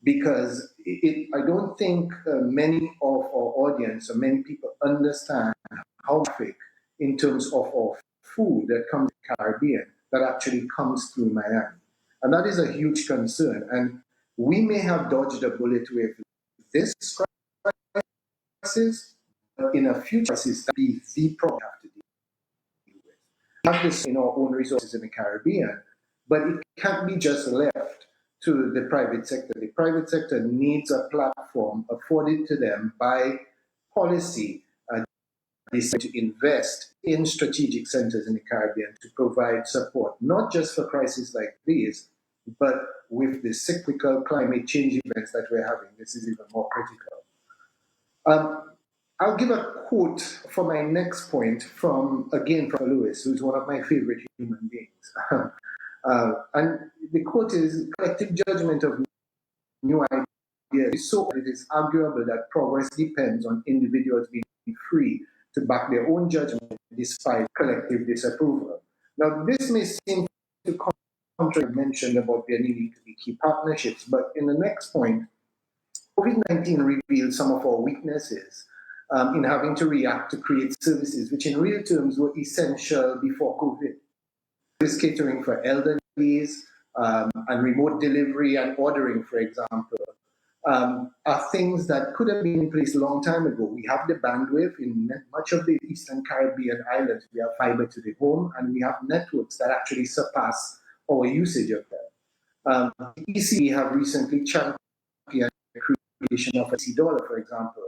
because I don't think many of our audience or many people understand how traffic in terms of our food that comes to the Caribbean that actually comes through Miami. And that is a huge concern. And we may have dodged a bullet with this crisis, but in a future crisis, that be the problem we have to deal with. We have this in our own resources in the Caribbean, but it can't be just left to the private sector. The private sector needs a platform afforded to them by policy to invest in strategic centers in the Caribbean to provide support, not just for crises like these, but with the cyclical climate change events that we're having. This is even more critical. I'll give a quote for my next point from Lewis, who's one of my favorite human beings. And the quote is, collective judgment of new ideas is so it is arguable that progress depends on individuals being free to back their own judgment despite collective disapproval. Now, this may seem to contradict mentioned about there needing to be key partnerships, but in the next point, COVID-19 revealed some of our weaknesses in having to react to create services which in real terms were essential before COVID. This catering for elderlies and remote delivery and ordering, for example, are things that could have been in place a long time ago. We have the bandwidth in much of the Eastern Caribbean islands. We have fiber to the home, and we have networks that actually surpass our usage of them. ECB have recently championed the creation of a $1, for example.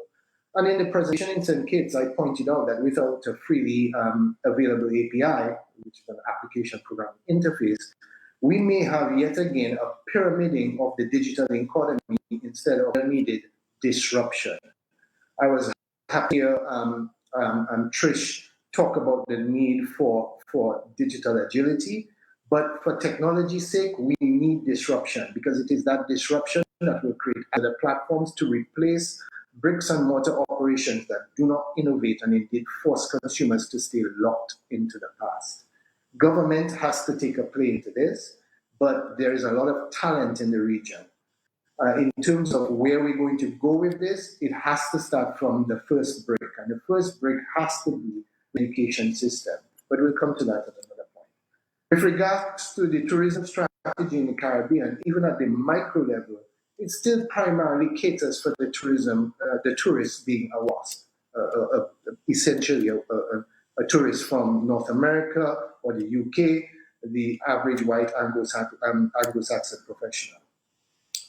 And in the presentation in St. Kitts, I pointed out that without a freely available API, which is an application programming interface, we may have yet again a pyramiding of the digital economy instead of a needed disruption. I was happy to hear Trish talk about the need for digital agility, but for technology's sake, we need disruption, because it is that disruption that will create other platforms to replace bricks and mortar operations that do not innovate and indeed force consumers to stay locked into the past. Government has to take a play into this, but there is a lot of talent in the region. In terms of where we're going to go with this, it has to start from the first brick, and the first brick has to be the education system. But we'll come to that at another point. With regards to the tourism strategy in the Caribbean, even at the micro level, it still primarily caters for the tourists being a WASP, essentially a tourist from North America or the UK, the average white Anglo-Saxon professional.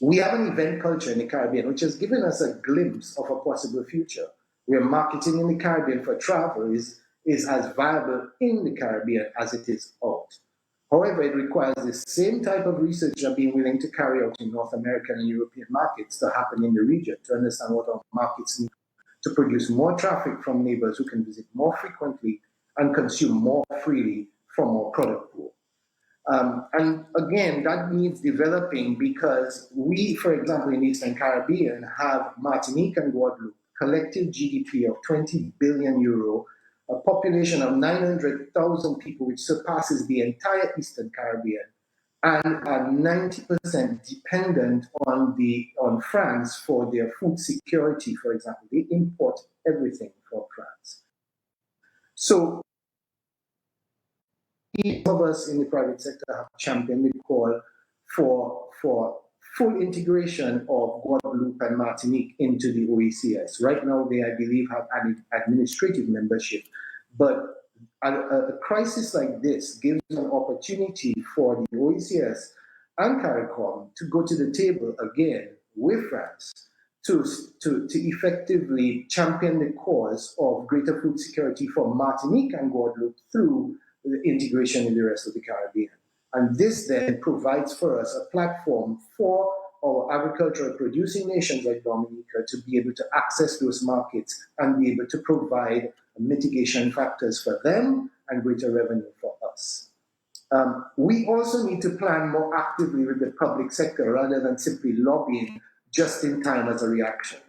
We have an event culture in the Caribbean which has given us a glimpse of a possible future where marketing in the Caribbean for travel is as viable in the Caribbean as it is out. However, it requires the same type of research I'm being willing to carry out in North American and European markets to happen in the region to understand what our markets need to produce more traffic from neighbors who can visit more frequently and consume more freely from our product pool. And again, that needs developing because we, for example, in the Eastern Caribbean have Martinique and Guadeloupe, collective GDP of 20 billion euro, a population of 900,000 people, which surpasses the entire Eastern Caribbean, and are 90% dependent on France for their food security, for example. They import everything from France. So each of us in the private sector have championed the call for full integration of Guadeloupe and Martinique into the OECS. Right now, they, I believe, have an administrative membership, but a crisis like this gives an opportunity for the OECS and CARICOM to go to the table again with France to effectively champion the cause of greater food security for Martinique and Guadeloupe through the integration in the rest of the Caribbean. And this then provides for us a platform for our agricultural producing nations like Dominica to be able to access those markets and be able to provide mitigation factors for them and greater revenue for us. We also need to plan more actively with the public sector rather than simply lobbying just in time as a reaction.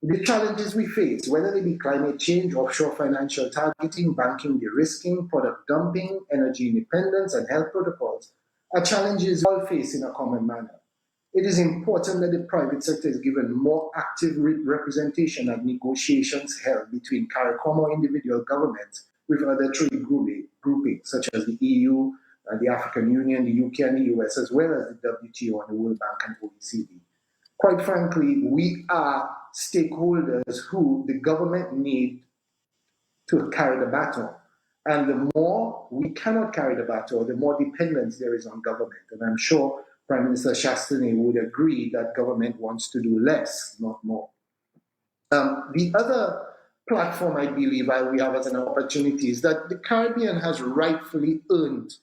The challenges we face, whether they be climate change, offshore financial targeting, banking de-risking, product dumping, energy independence, and health protocols, are challenges we all face in a common manner. It is important that the private sector is given more active representation at negotiations held between CARICOM or individual governments with other trade groupings, such as the EU, the African Union, the UK, and the US, as well as the WTO and the World Bank and OECD. Quite frankly, we are stakeholders who the government need to carry the baton. And the more we cannot carry the baton, the more dependence there is on government. And I'm sure Prime Minister Chastanet would agree that government wants to do less, not more. The other platform I believe we have as an opportunity is that the Caribbean has rightfully earned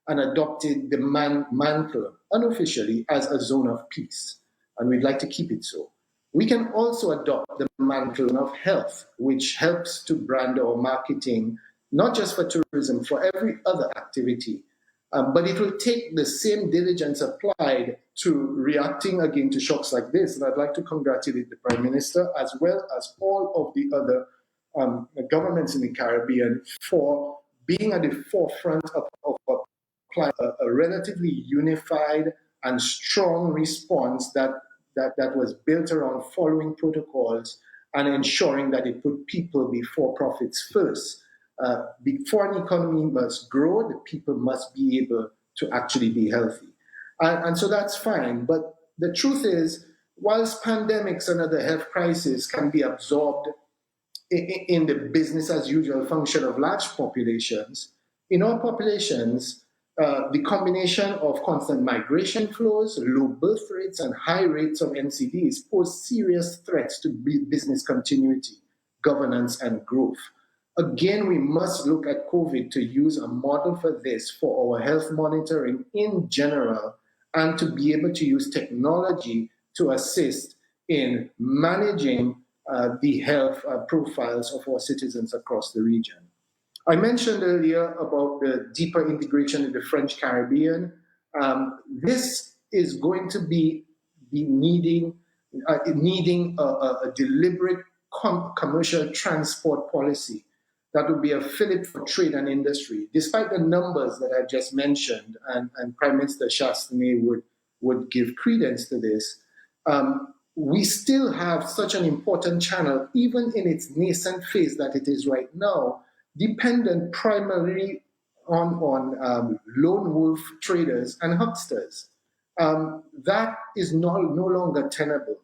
and adopted the mantle unofficially as a zone of peace. And we'd like to keep it so. We can also adopt the mantle of health, which helps to brand our marketing, not just for tourism, for every other activity. But it will take the same diligence applied to reacting again to shocks like this. And I'd like to congratulate the Prime Minister, as well as all of the other governments in the Caribbean, for being at the forefront of applying a relatively unified and strong response that was built around following protocols and ensuring that it put people before profits first. Before an economy must grow, the people must be able to actually be healthy. And so that's fine. But the truth is, whilst pandemics and other health crises can be absorbed in the business as usual function of large populations, in our populations, the combination of constant migration flows, low birth rates, and high rates of NCDs pose serious threats to business continuity, governance, and growth. Again, we must look at COVID to use a model for this for our health monitoring in general, and to be able to use technology to assist in managing the health profiles of our citizens across the region. I mentioned earlier about the deeper integration in the French Caribbean. This is going to be needing a deliberate commercial transport policy that would be a fillip for trade and industry. Despite the numbers that I've just mentioned, and Prime Minister Chastanet would give credence to this, we still have such an important channel, even in its nascent phase that it is right now, dependent primarily lone wolf traders and hucksters. That is no longer tenable.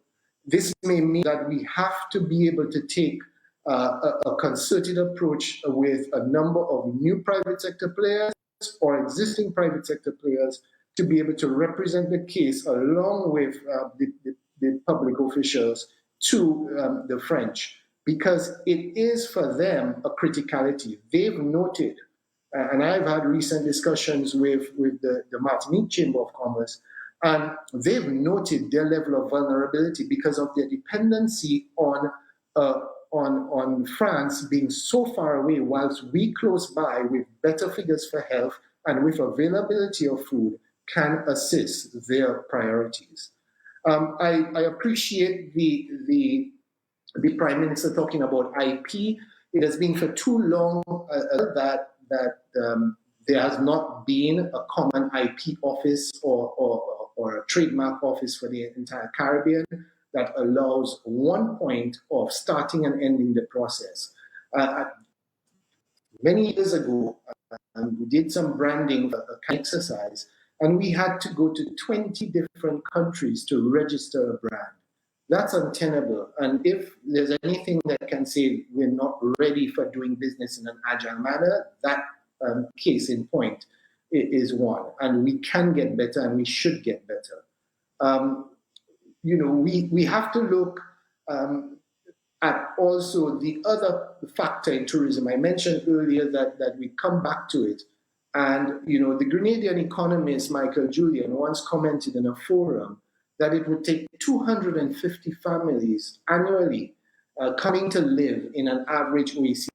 This may mean that we have to be able to take a concerted approach with a number of new private sector players or existing private sector players to be able to represent the case along with the public officials to the French, because it is for them a criticality. They've noted, and I've had recent discussions with the Martinique Chamber of Commerce, and they've noted their level of vulnerability because of their dependency on France being so far away, whilst we close by with better figures for health and with availability of food can assist their priorities. I appreciate the Prime Minister talking about IP. It has been for too long that there has not been a common IP office or a trademark office for the entire Caribbean that allows one point of starting and ending the process. Many years ago, we did some branding exercise, and we had to go to 20 different countries to register a brand. That's untenable. And if there's anything that can say we're not ready for doing business in an agile manner, that case in point is one. And we can get better, and we should get better. We have to look at also the other factor in tourism. I mentioned earlier that we come back to it. And, the Grenadian economist Michael Julian once commented in a forum that it would take 250 families annually coming to live in an average OECS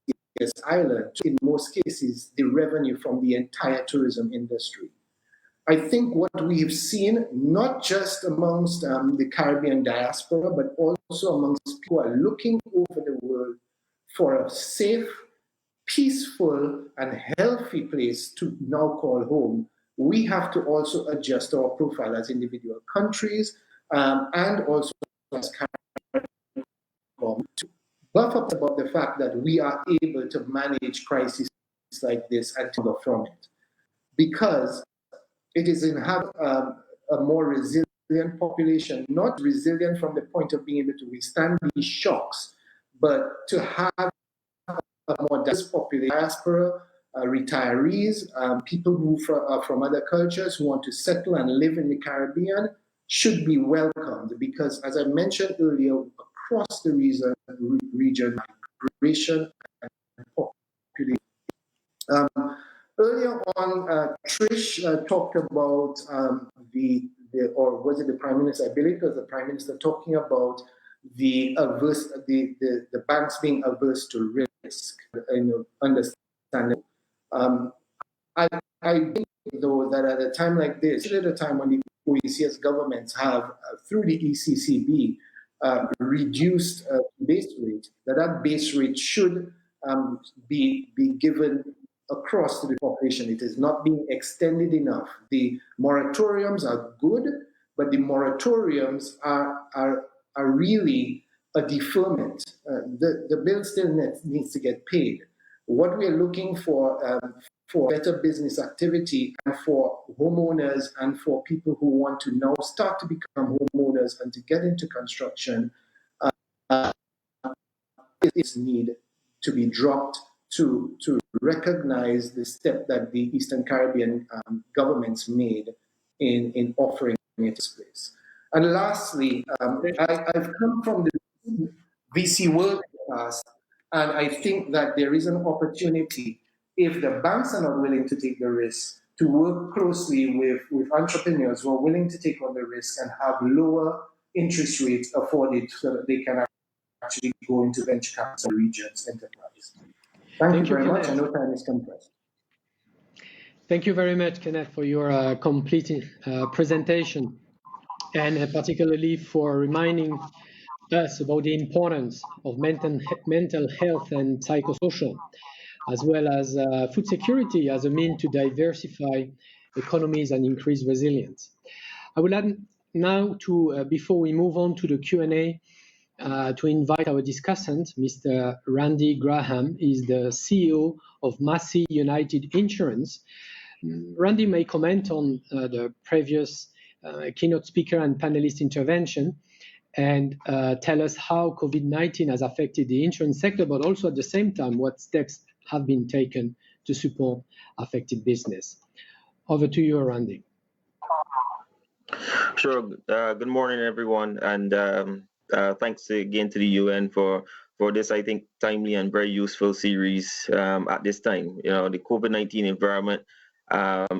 island, in most cases, the revenue from the entire tourism industry. I think what we've seen, not just amongst the Caribbean diaspora, but also amongst people who are looking over the world for a safe, peaceful, and healthy place to now call home, we have to also adjust our profile as individual countries and also as Caribbean to buff up about the fact that we are able to manage crises like this and to go from it. Because it is in having a more resilient population, not resilient from the point of being able to withstand these shocks, but to have a more diverse population, diaspora, retirees, people who from other cultures who want to settle and live in the Caribbean should be welcomed, because as I mentioned earlier, across the region, migration and population. Earlier on, Trish talked about or was it the Prime Minister? I believe it was the Prime Minister talking about the banks being averse to risk. Understandable. I think, though, that at a time like this, at a time when the OECS governments have, through the ECCB, reduced base rate, that base rate should be given across to the population. It is not being extended enough. The moratoriums are good, but the moratoriums are really a deferment. The bill still needs to get paid. What we are looking for better business activity and for homeowners and for people who want to now start to become homeowners and to get into construction, is need to be dropped to recognize the step that the Eastern Caribbean governments made in offering it this place. And lastly, I've come from the VC world in the past, and I think that there is an opportunity, if the banks are not willing to take the risk, to work closely with entrepreneurs who are willing to take on the risk and have lower interest rates afforded so that they can actually go into venture capital regions enterprise. Thank you very much. I know time is compressed. Thank you very much, Kenneth, for your complete presentation, and particularly for reminding us about the importance of mental health and psychosocial, as well as food security as a means to diversify economies and increase resilience. I would like now to, before we move on to the Q&A, to invite our discussant, Mr. Randy Graham. He's the CEO of Massey United Insurance. Randy may comment on the previous keynote speaker and panelist intervention and tell us how COVID-19 has affected the insurance sector, but also at the same time, what steps have been taken to support affected business. Over to you, Randy. Sure. Good morning, everyone, and thanks again to the UN for this, I think, timely and very useful series at this time. You know, the COVID-19 environment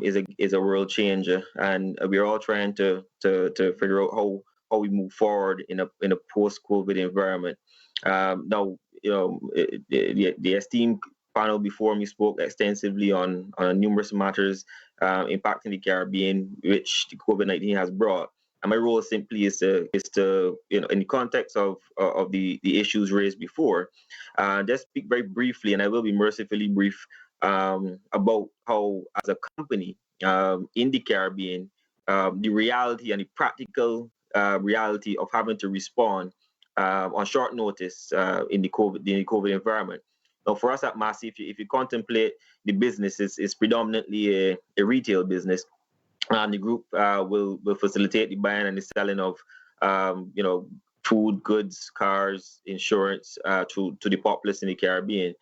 is a world changer, and we're all trying to figure out how we move forward in a post-COVID environment. Now, you know, the esteemed panel before me spoke extensively on numerous matters impacting the Caribbean, which the COVID-19 has brought. And my role simply is to you know, in the context of the issues raised before, just speak very briefly, and I will be mercifully brief, about how, as a company in the Caribbean, the reality and the practical reality of having to respond on short notice in the COVID environment. Now, for us at Massey, if you contemplate the business, is predominantly a retail business. The group will facilitate the buying and the selling of you know, food, goods, cars, insurance to the populace in the Caribbean.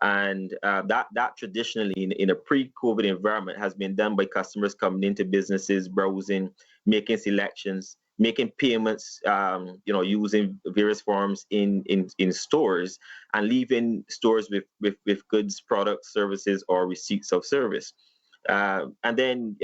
And that traditionally in a pre-COVID environment has been done by customers coming into businesses, browsing, making selections, making payments, you know, using various forms in stores, and leaving stores with goods, products, services, or receipts of service. And then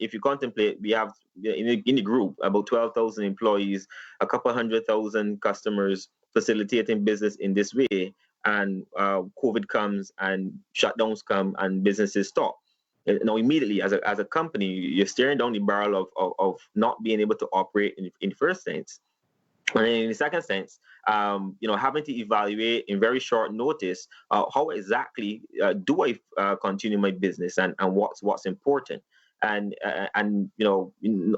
if you contemplate, we have in the group about 12,000 employees, a couple 100,000 customers facilitating business in this way. And COVID comes and shutdowns come and businesses stop. Now, immediately as a company, you're staring down the barrel of not being able to operate in the first sense. And in the second sense, you know, having to evaluate in very short notice how exactly do I continue my business and what's important, and you know,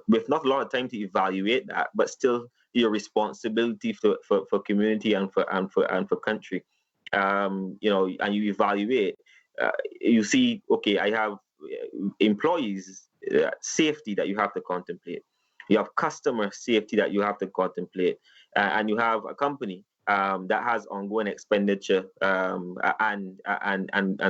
with not a lot of time to evaluate that, but still your responsibility for community and for country, you know, and you evaluate, you see, okay, I have employees safety that you have to contemplate. You have customer safety that you have to contemplate, and you have a company that has ongoing expenditure and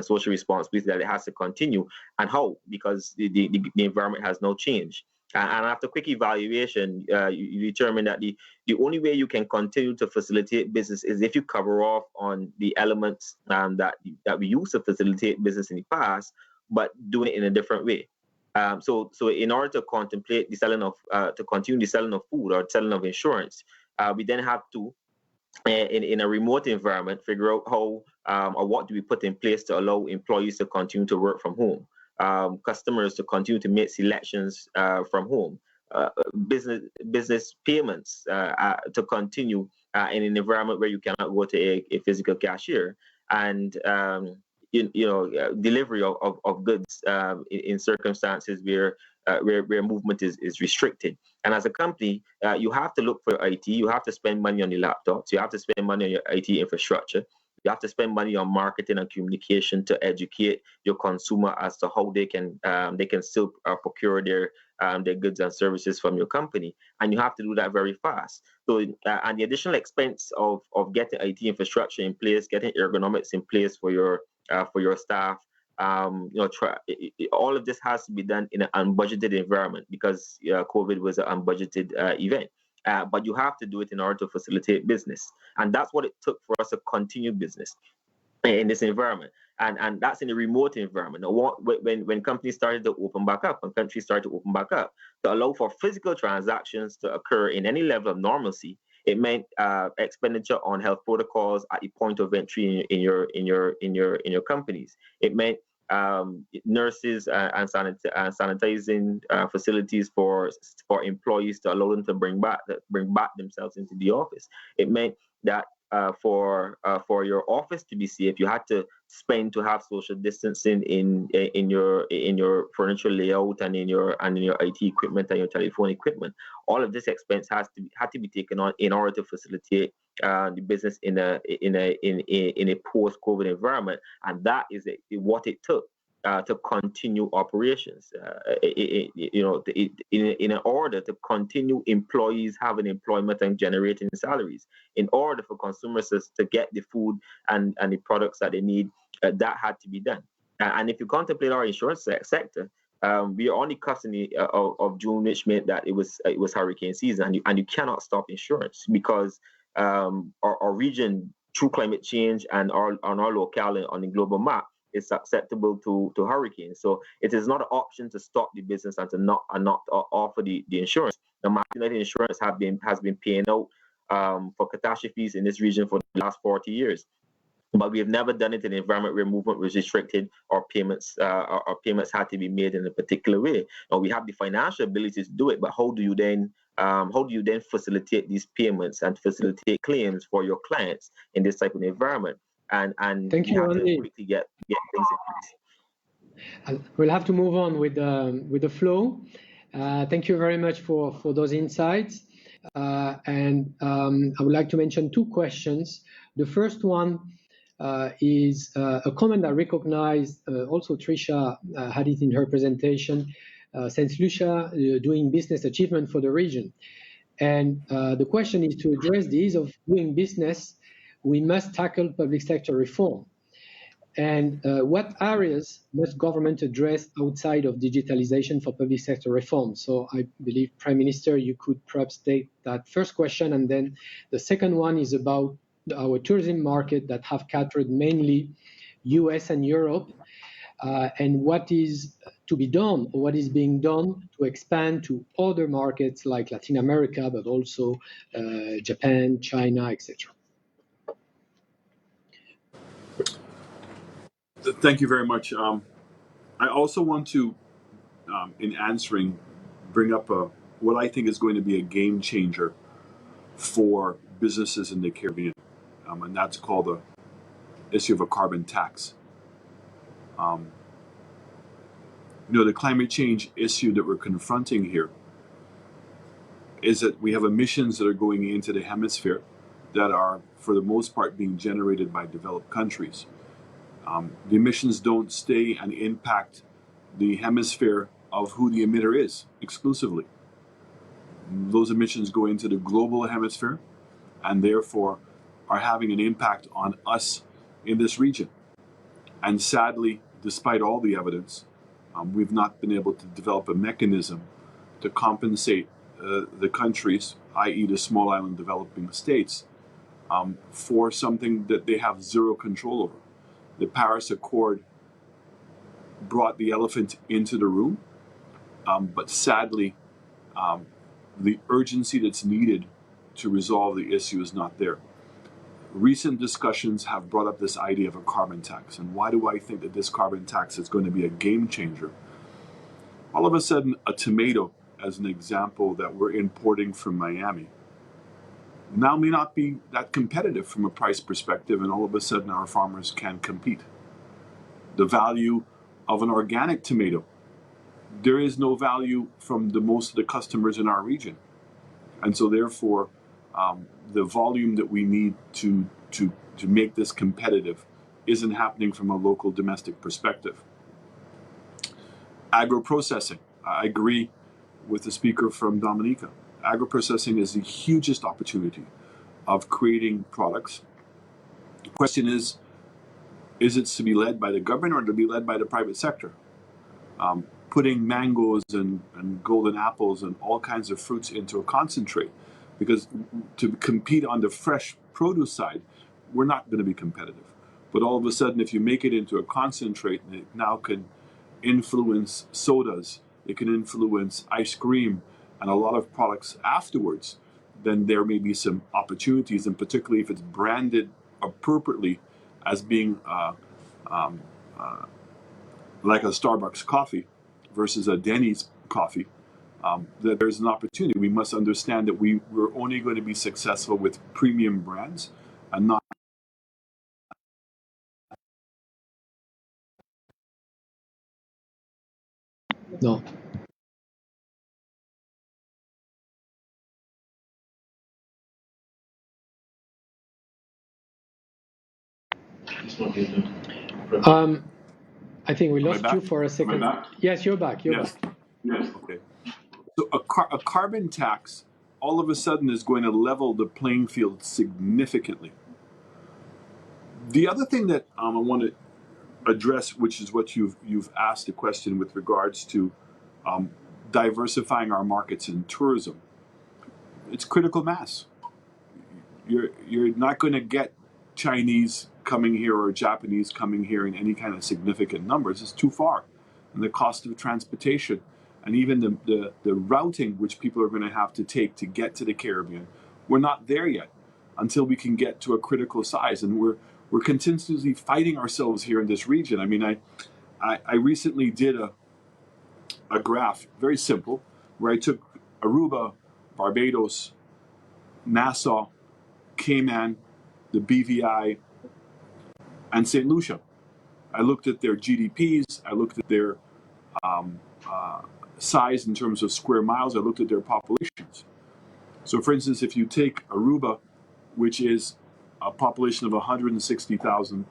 social responsibility that it has to continue. And how? Because the environment has no change. And after quick evaluation, you determine that the only way you can continue to facilitate business is if you cover off on the elements that we used to facilitate business in the past, but doing it in a different way. So in order to contemplate the selling of, to continue the selling of food or selling of insurance, we then have to, in a remote environment, figure out how or what do we put in place to allow employees to continue to work from home, customers to continue to make selections from home, business payments to continue in an environment where you cannot go to a physical cashier, and delivery of goods in circumstances where movement is restricted. And as a company, you have to look for IT. You have to spend money on your laptops. You have to spend money on your IT infrastructure. You have to spend money on marketing and communication to educate your consumer as to how they can still procure their goods and services from your company. And you have to do that very fast. So and the additional expense of getting IT infrastructure in place, getting ergonomics in place for your staff, all of this has to be done in an unbudgeted environment because COVID was an unbudgeted event. But you have to do it in order to facilitate business. And that's what it took for us to continue business in this environment. And that's in a remote environment. When companies started to open back up, when countries started to open back up, to allow for physical transactions to occur in any level of normalcy, it meant expenditure on health protocols at the point of entry in your companies. It meant nurses and sanitizing facilities for employees to allow them to bring back themselves into the office. It meant that for your office to be safe, you had to spend to have social distancing in your furniture layout and in your IT equipment and your telephone equipment. All of this expense had to be taken on in order to facilitate the business in a post-COVID environment, and that is what it took to continue operations. In order to continue employees having employment and generating salaries, in order for consumers to get the food and the products that they need, that had to be done. And if you contemplate our insurance sector, we are on the cusp of June, which meant that it was hurricane season, and you cannot stop insurance because our region, through climate change and our locale on the global map, is susceptible to hurricanes. So it is not an option to stop the business and to not offer the insurance. The United Insurance has been paying out for catastrophes in this region for the last 40 years. But we have never done it in an environment where movement was restricted or payments had to be made in a particular way. Now we have the financial ability to do it, but how do you then facilitate these payments and facilitate claims for your clients in this type of environment? And Thank we you, have Andy. to quickly get things in place. We'll have to move on with the flow. Thank you very much for those insights. And I would like to mention two questions. The first one is a comment I recognized. Also, Tricia had it in her presentation. St. Lucia doing business achievement for the region. And the question is, to address the ease of doing business, we must tackle public sector reform. And what areas must government address outside of digitalization for public sector reform? So I believe, Prime Minister, you could perhaps take that first question. And then the second one is about our tourism market that have catered mainly US and Europe, and what is to be done, or what is being done to expand to other markets like Latin America, but also Japan, China, etc. Thank you very much. I also want to, in answering, bring up what I think is going to be a game changer for businesses in the Caribbean, and that's called the issue of a carbon tax. The climate change issue that we're confronting here is that we have emissions that are going into the hemisphere that are, for the most part, being generated by developed countries. The emissions don't stay and impact the hemisphere of who the emitter is exclusively. Those emissions go into the global hemisphere and therefore are having an impact on us in this region. And sadly, despite all the evidence, we've not been able to develop a mechanism to compensate the countries, i.e. the small island developing states, for something that they have zero control over. The Paris Accord brought the elephant into the room, but sadly, the urgency that's needed to resolve the issue is not there. Recent discussions have brought up this idea of a carbon tax. And why do I think that this carbon tax is going to be a game changer? All of a sudden, a tomato, as an example, that we're importing from Miami, now may not be that competitive from a price perspective, and all of a sudden our farmers can compete. The value of an organic tomato, there is no value from most of the customers in our region. And so therefore, the volume that we need to make this competitive isn't happening from a local domestic perspective. Agro-processing, I agree with the speaker from Dominica. Agro-processing is the hugest opportunity of creating products. The question is it to be led by the government or to be led by the private sector? Putting mangoes and golden apples and all kinds of fruits into a concentrate, because to compete on the fresh produce side, we're not going to be competitive. But all of a sudden, if you make it into a concentrate, it now can influence sodas, it can influence ice cream and a lot of products afterwards, then there may be some opportunities, and particularly if it's branded appropriately as being like a Starbucks coffee versus a Denny's coffee, that there's an opportunity. We must understand that we're only going to be successful with premium brands and not No. I think we Am I lost you back? for a second. Yes, you're back. You're Yes. back. Yes. Okay. So a carbon tax all of a sudden is going to level the playing field significantly. The other thing that I want to address, which is what you've asked a question with regards to um, diversifying our markets in tourism, it's critical mass. You're not going to get Chinese coming here or Japanese coming here in any kind of significant numbers. It's too far, and the cost of transportation, and even the routing which people are going to have to take to get to the Caribbean, we're not there yet until we can get to a critical size, and we're continuously fighting ourselves here in this region. I mean, I recently did a graph, very simple, where I took Aruba, Barbados, Nassau, Cayman, the BVI, and St. Lucia. I looked at their GDPs, I looked at their um, uh, size in terms of square miles, I looked at their populations. So, for instance, if you take Aruba, which is a population of 106,000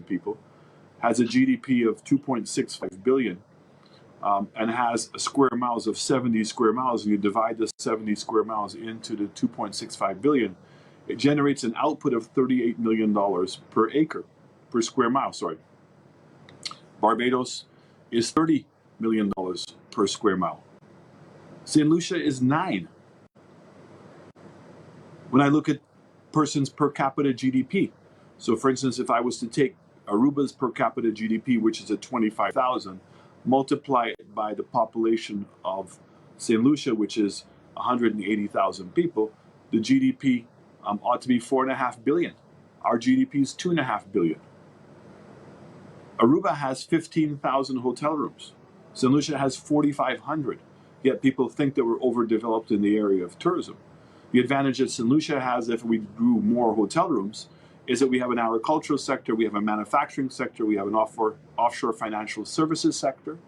people, has a GDP of 2.65 billion, and has a square miles of 70 square miles, and you divide the 70 square miles into the 2.65 billion, it generates an output of $38 million per acre, per square mile, sorry. Barbados is $30 million per square mile. St. Lucia is 9. When I look at persons per capita GDP, so for instance, if I was to take Aruba's per capita GDP, which is at 25,000, multiply it by the population of St. Lucia, which is 180,000 people, the GDP ought to be 4.5 billion. Our GDP is 2.5 billion. Aruba has 15,000 hotel rooms. St. Lucia has 4,500. Yet people think that we're overdeveloped in the area of tourism. The advantage that St. Lucia has, if we grew more hotel rooms, is that we have an agricultural sector, we have a manufacturing sector, we have an offshore financial services sector,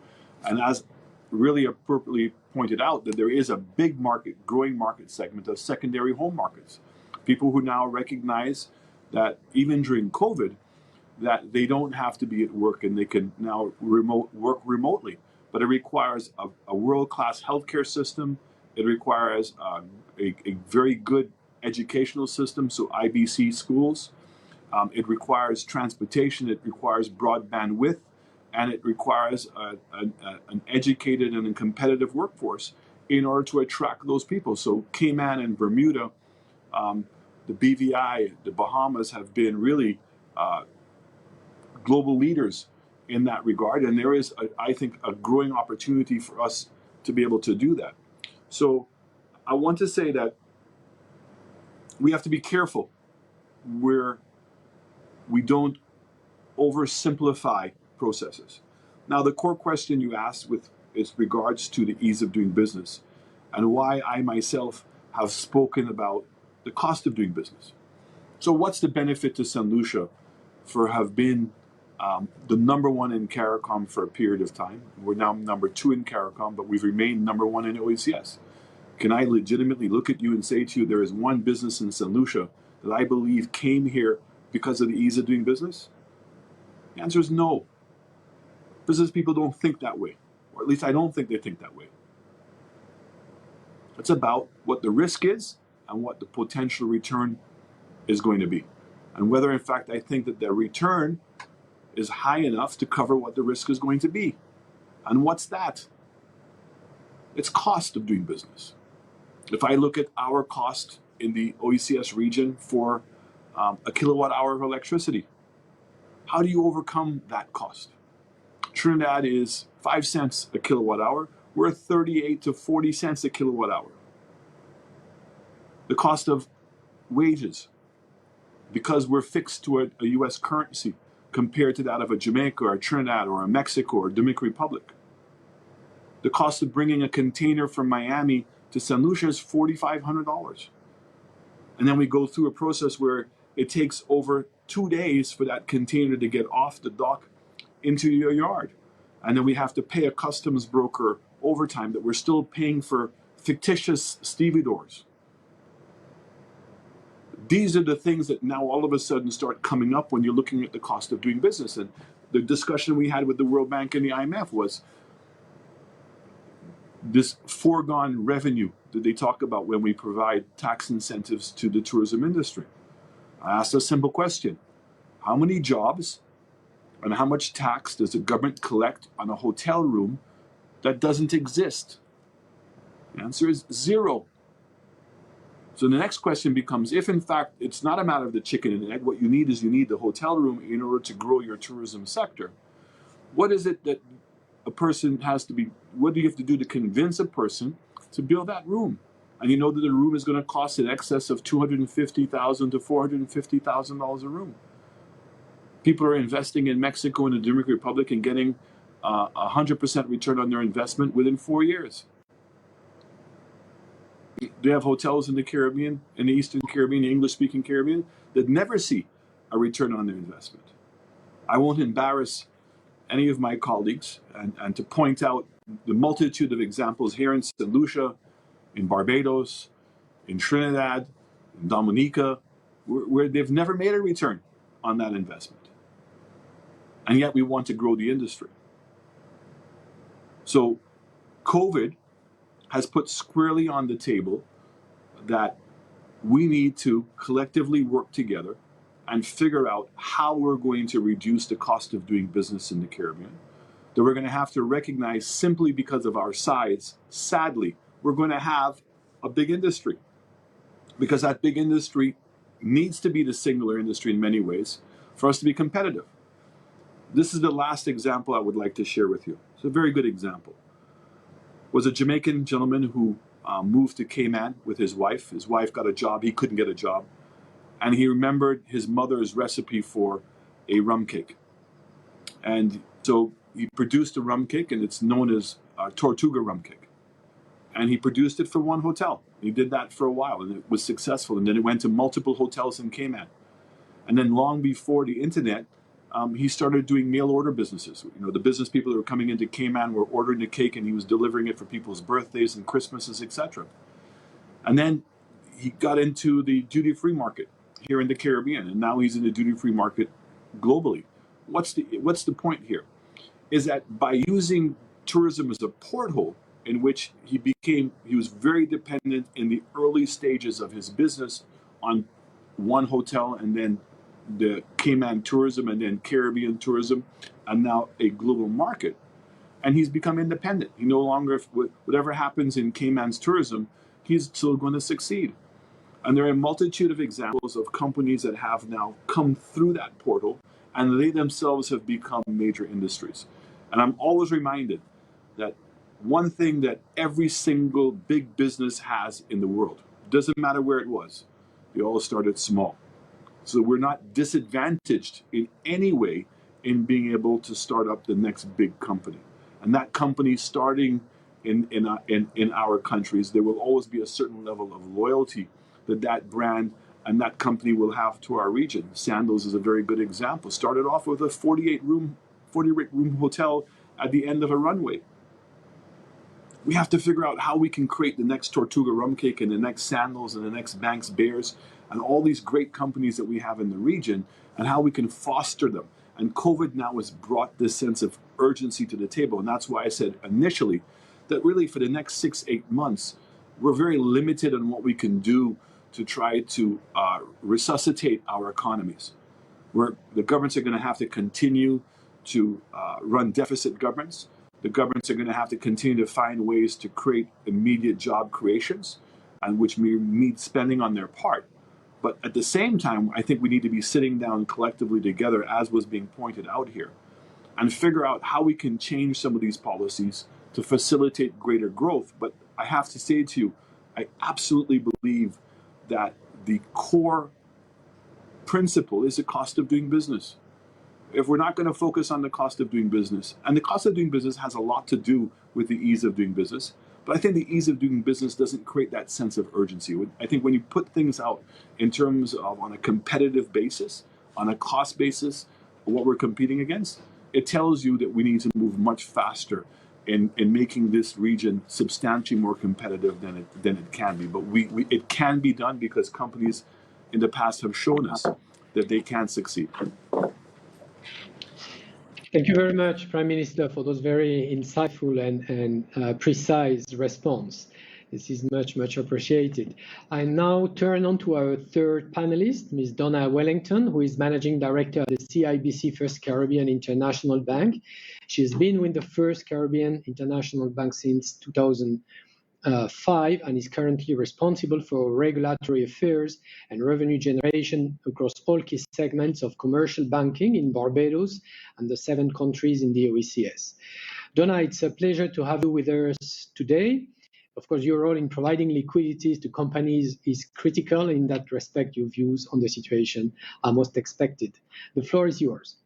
and as really appropriately pointed out, that there is a big market, growing market segment of secondary home markets. People who now recognize that even during COVID, that they don't have to be at work and they can now work remotely. But it requires a world-class healthcare system. It requires a very good educational system, so IBC schools. It requires transportation. It requires broadband width, and it requires an educated and a competitive workforce in order to attract those people. So Cayman and Bermuda, the BVI, the Bahamas have been really global leaders in that regard, and there is, I think, a growing opportunity for us to be able to do that. So I want to say that we have to be careful where we don't oversimplify processes. Now, the core question you asked with regards to the ease of doing business and why I myself have spoken about the cost of doing business. So what's the benefit to St. Lucia for have been the number one in CARICOM for a period of time? We're now number 2 in CARICOM, but we've remained number 1 in OECS. Can I legitimately look at you and say to you, there is one business in St. Lucia that I believe came here because of the ease of doing business? The answer is no. Business people don't think that way, or at least I don't think they think that way. It's about what the risk is and what the potential return is going to be, and whether in fact I think that the return is high enough to cover what the risk is going to be. And what's that? It's cost of doing business. If I look at our cost in the OECS region for a kilowatt hour of electricity, how do you overcome that cost? Trinidad is 5 cents a kilowatt hour. We're 38 to 40 cents a kilowatt hour. The cost of wages, because we're fixed to a US currency compared to that of a Jamaica or a Trinidad or a Mexico or Dominican Republic. The cost of bringing a container from Miami to St. Lucia is $4,500. And then we go through a process where it takes over 2 days for that container to get off the dock into your yard. And then we have to pay a customs broker overtime that we're still paying for fictitious stevedores. These are the things that now all of a sudden start coming up when you're looking at the cost of doing business. And the discussion we had with the World Bank and the IMF was this foregone revenue that they talk about when we provide tax incentives to the tourism industry. I asked a simple question. How many jobs and how much tax does the government collect on a hotel room that doesn't exist? The answer is zero. So the next question becomes, if in fact it's not a matter of the chicken and egg, what you need is you need the hotel room in order to grow your tourism sector. What is it that a person has to be, what do you have to do to convince a person to build that room? And you know that the room is going to cost in excess of $250,000 to $450,000 a room. People are investing in Mexico and the Dominican Republic and getting 100% return on their investment within 4 years. They have hotels in the Caribbean, in the Eastern Caribbean, the English-speaking Caribbean, that never see a return on their investment. I won't embarrass any of my colleagues and to point out the multitude of examples here in St. Lucia, in Barbados, in Trinidad, in Dominica, where they've never made a return on that investment. And yet we want to grow the industry. So COVID has put squarely on the table that we need to collectively work together and figure out how we're going to reduce the cost of doing business in the Caribbean. That we're going to have to recognize simply because of our size, sadly, we're going to have a big industry. Because that big industry needs to be the singular industry in many ways for us to be competitive. This is the last example I would like to share with you. It's a very good example. It was a Jamaican gentleman who moved to Cayman with his wife. His wife got a job. He couldn't get a job. And he remembered his mother's recipe for a rum cake. And so he produced a rum cake, and it's known as Tortuga rum cake. And he produced it for one hotel. He did that for a while, and it was successful. And then it went to multiple hotels in Cayman. And then long before the internet, he started doing mail order businesses. You know, the business people that were coming into Cayman were ordering the cake, and he was delivering it for people's birthdays and Christmases, etc. And then he got into the duty-free market here in the Caribbean, and now he's in the duty-free market globally. What's the point here? Is that by using tourism as a porthole in which he was very dependent in the early stages of his business on one hotel and then the Cayman tourism and then Caribbean tourism and now a global market. And he's become independent. He no longer, whatever happens in Cayman's tourism, he's still going to succeed. And there are a multitude of examples of companies that have now come through that portal and they themselves have become major industries. And I'm always reminded that one thing that every single big business has in the world, doesn't matter where it was, they all started small. So we're not disadvantaged in any way in being able to start up the next big company. And that company starting in our countries, there will always be a certain level of loyalty that brand and that company will have to our region. Sandals is a very good example. Started off with a 48-room hotel at the end of a runway. We have to figure out how we can create the next Tortuga rum cake and the next Sandals and the next Banks Bears and all these great companies that we have in the region and how we can foster them. And COVID now has brought this sense of urgency to the table. And that's why I said initially that really for the next 6-8 months, we're very limited on what we can do to try to resuscitate our economies. The governments are going to have to continue to run deficit governments. The governments are going to have to continue to find ways to create immediate job creations, and which may need spending on their part. But at the same time, I think we need to be sitting down collectively together, as was being pointed out here, and figure out how we can change some of these policies to facilitate greater growth. But I have to say to you, I absolutely believe that the core principle is the cost of doing business. If we're not going to focus on the cost of doing business, and the cost of doing business has a lot to do with the ease of doing business, but I think the ease of doing business doesn't create that sense of urgency. I think when you put things out in terms of on a competitive basis, on a cost basis, what we're competing against, it tells you that we need to move much faster in making this region substantially more competitive than it can be. But it can be done because companies in the past have shown us that they can succeed. Thank you very much, Prime Minister, for those very insightful and precise response. This is much, much appreciated. I now turn on to our third panelist, Ms. Donna Wellington, who is Managing Director at the CIBC First Caribbean International Bank. She has been with the First Caribbean International Bank since 2005 and is currently responsible for regulatory affairs and revenue generation across all key segments of commercial banking in Barbados and the 7 countries in the OECS. Donna, it's a pleasure to have you with us today. Of course, your role in providing liquidity to companies is critical. In that respect, your views on the situation are most expected. The floor is yours.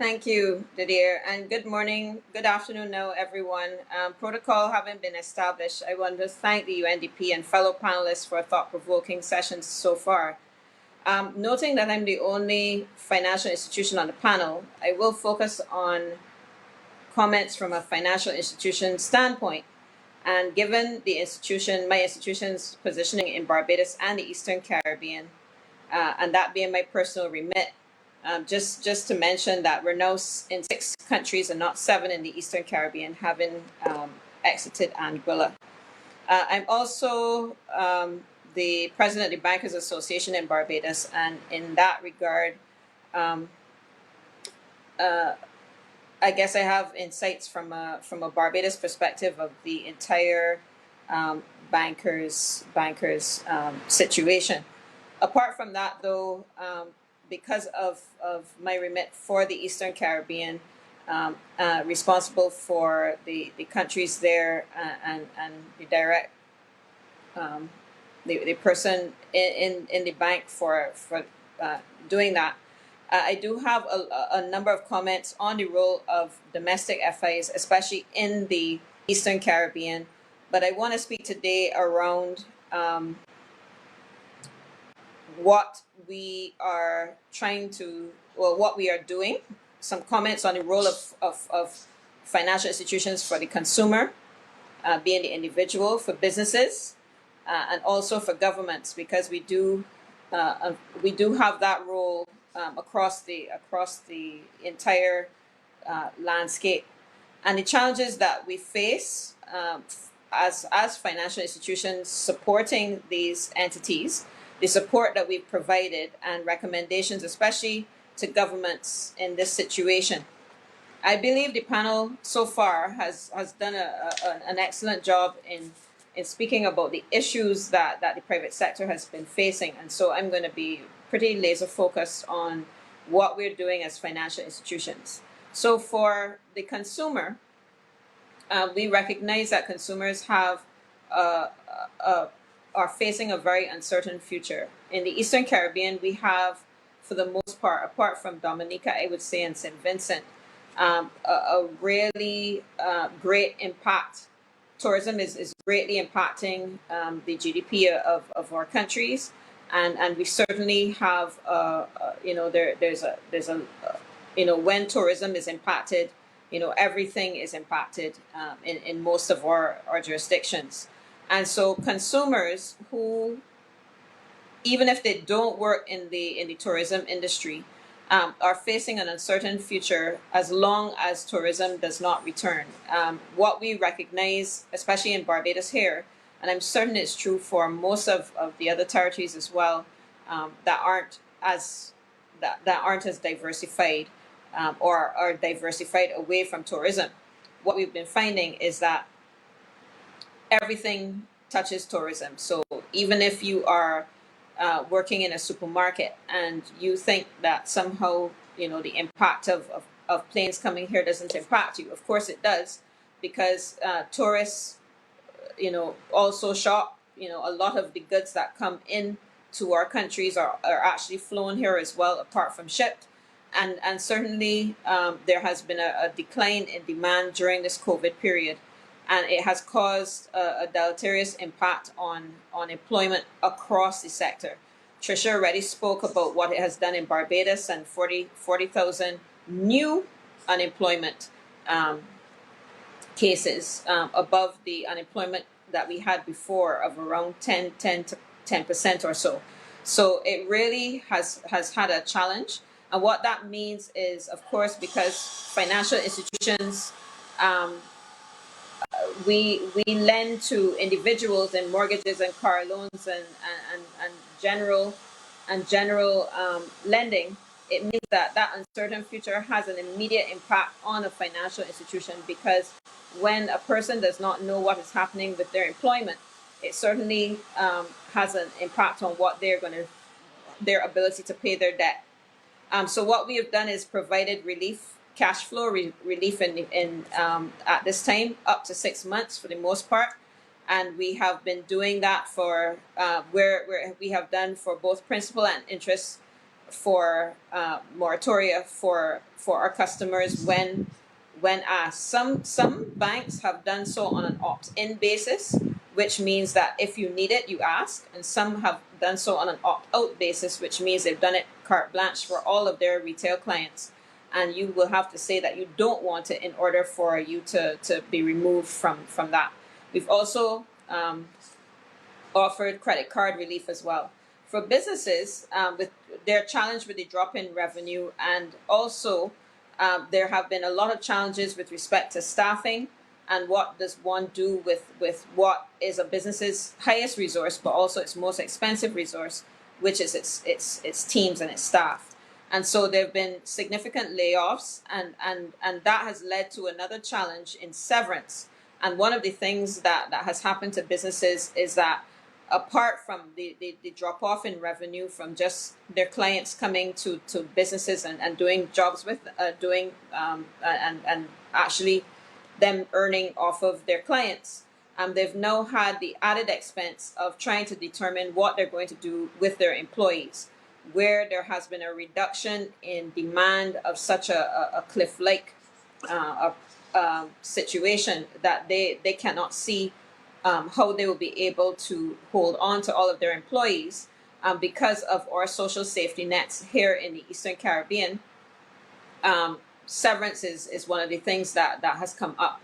Thank you, Didier, and good morning, good afternoon now, everyone. Protocol having been established, I want to thank the UNDP and fellow panelists for thought-provoking sessions so far. Noting that I'm the only financial institution on the panel, I will focus on comments from a financial institution standpoint. And given the my institution's positioning in Barbados and the Eastern Caribbean, and that being my personal remit, just to mention that we're now in 6 countries and not 7 in the Eastern Caribbean, having exited Anguilla. I'm also the president of the Bankers Association in Barbados, and in that regard, I guess I have insights from a Barbados perspective of the entire bankers situation. Apart from that, though, because of my remit for the Eastern Caribbean, responsible for the countries there and the direct the person in the bank for doing that. I do have a number of comments on the role of domestic FIs, especially in the Eastern Caribbean, but I want to speak today around what we are what we are doing, some comments on the role of financial institutions for the consumer, being the individual, for businesses, and also for governments, because we do have that role across the entire landscape, and the challenges that we face as financial institutions supporting these entities, the support that we've provided, and recommendations, especially to governments in this situation. I believe the panel so far has done an excellent job in speaking about the issues that the private sector has been facing, and so I'm going to be pretty laser focused on what we're doing as financial institutions. So for the consumer, we recognize that consumers have are facing a very uncertain future. In the Eastern Caribbean, we have, for the most part, apart from Dominica, I would say, and St. Vincent, a really great impact. Tourism is greatly impacting the GDP of our countries, and we certainly have there's a when tourism is impacted, everything is impacted in most of our jurisdictions. And so consumers who, even if they don't work in the tourism industry, are facing an uncertain future as long as tourism does not return. What we recognize, especially in Barbados here, and I'm certain it's true for most of the other territories as well, that aren't as diversified or are diversified away from tourism. What we've been finding is that everything touches tourism. So even if you are working in a supermarket and you think that somehow the impact of planes coming here doesn't impact you, of course it does, because tourists also shop. A lot of the goods that come in to our countries are actually flown here as well, apart from shipped. And certainly there has been a decline in demand during this COVID period, and it has caused a deleterious impact on employment across the sector. Tricia already spoke about what it has done in Barbados, and 40,000 new unemployment cases above the unemployment that we had before of around 10% or so. So it really has had a challenge. And what that means is, of course, because financial institutions, um, we lend to individuals in mortgages and car loans and general lending. It means that that uncertain future has an immediate impact on a financial institution, because when a person does not know what is happening with their employment, it certainly has an impact on what they're going to their ability to pay their debt. So what we have done is provided relief, cash flow relief in at this time up to 6 months for the most part, and we have been doing that for where we have done for both principal and interest for moratoria for our customers when asked. Some banks have done so on an opt-in basis, which means that if you need it, you ask, and some have done so on an opt-out basis, which means they've done it carte blanche for all of their retail clients, and you will have to say that you don't want it in order for you to be removed from that. We've also offered credit card relief as well. For businesses, with their challenge with the drop in revenue, and also there have been a lot of challenges with respect to staffing and what does one do with what is a business's highest resource, but also its most expensive resource, which is its teams and its staff. And so there have been significant layoffs, and that has led to another challenge in severance. And one of the things that has happened to businesses is that apart from the drop off in revenue from just their clients coming to businesses and doing jobs with and actually them earning off of their clients, they've now had the added expense of trying to determine what they're going to do with their employees, where there has been a reduction in demand of such a cliff-like situation that they cannot see how they will be able to hold on to all of their employees because of our social safety nets here in the Eastern Caribbean. Severance is one of the things that has come up,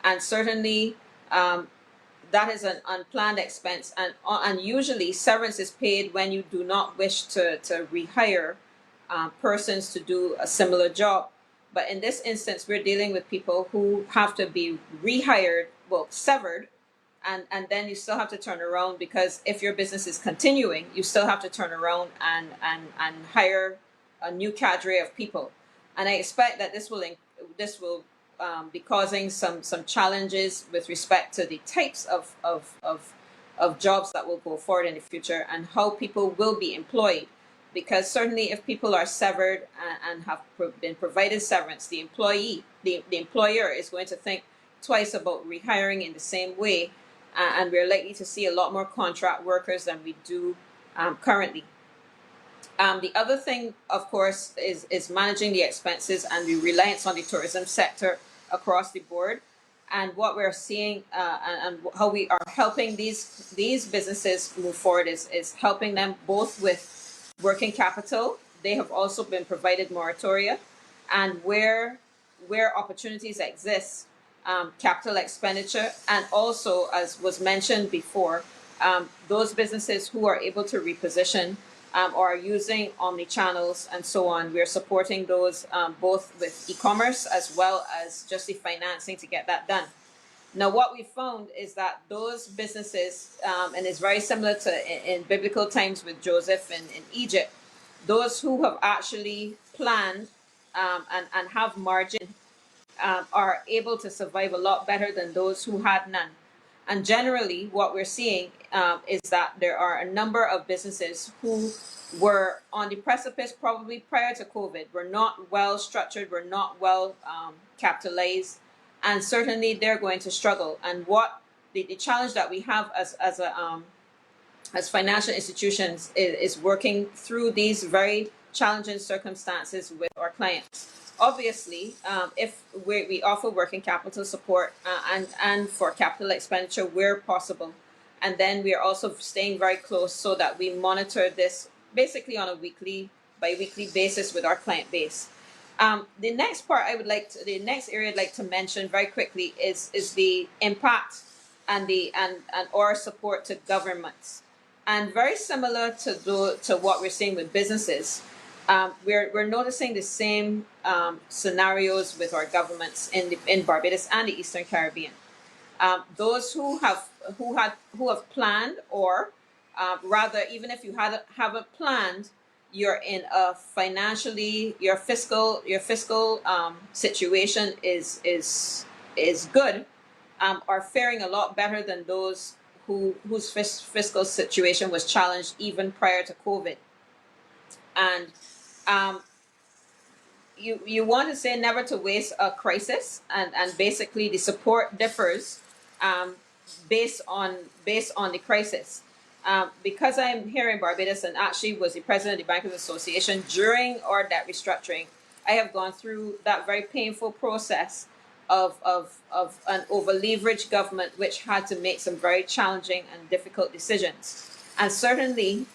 and certainly that is an unplanned expense, and usually severance is paid when you do not wish to rehire persons to do a similar job. But in this instance, we're dealing with people who have to be rehired, well, severed, and then you still have to turn around, because if your business is continuing, you still have to turn around and hire a new cadre of people. And I expect that this will be causing some challenges with respect to the types of jobs that will go forward in the future and how people will be employed. Because certainly if people are severed and have been provided severance, the employer is going to think twice about rehiring in the same way, and we're likely to see a lot more contract workers than we do currently. The other thing, of course, is managing the expenses and the reliance on the tourism sector across the board. And what we're seeing and how we are helping these businesses move forward is helping them both with working capital. They have also been provided moratoria, and where opportunities exist, capital expenditure, and also, as was mentioned before, those businesses who are able to reposition or are using omni-channels and so on. We're supporting those both with e-commerce as well as just the financing to get that done. Now, what we found is that those businesses, and it's very similar to in biblical times with Joseph in Egypt, those who have actually planned and have margin are able to survive a lot better than those who had none. And generally, what we're seeing is that there are a number of businesses who were on the precipice probably prior to COVID, were not well structured, were not well capitalized, and certainly they're going to struggle. And what the challenge that we have as financial institutions is working through these very challenging circumstances with our clients. Obviously, if we offer working capital support and for capital expenditure where possible, and then we are also staying very close so that we monitor this basically on a bi-weekly basis with our client base. The next area I'd like to mention very quickly is the impact and our support to governments. And very similar to what we're seeing with businesses, we're noticing the same scenarios with our governments in Barbados and the Eastern Caribbean. Those who have planned, or rather, even if you haven't planned, you're in a financially your fiscal situation is good, are faring a lot better than those whose fiscal situation was challenged even prior to COVID. And um, you want to say never to waste a crisis, and basically the support differs um, based on the crisis. Because I'm here in Barbados and actually was the president of the Bankers Association during our debt restructuring, I have gone through that very painful process of an over-leveraged government which had to make some very challenging and difficult decisions. And certainly,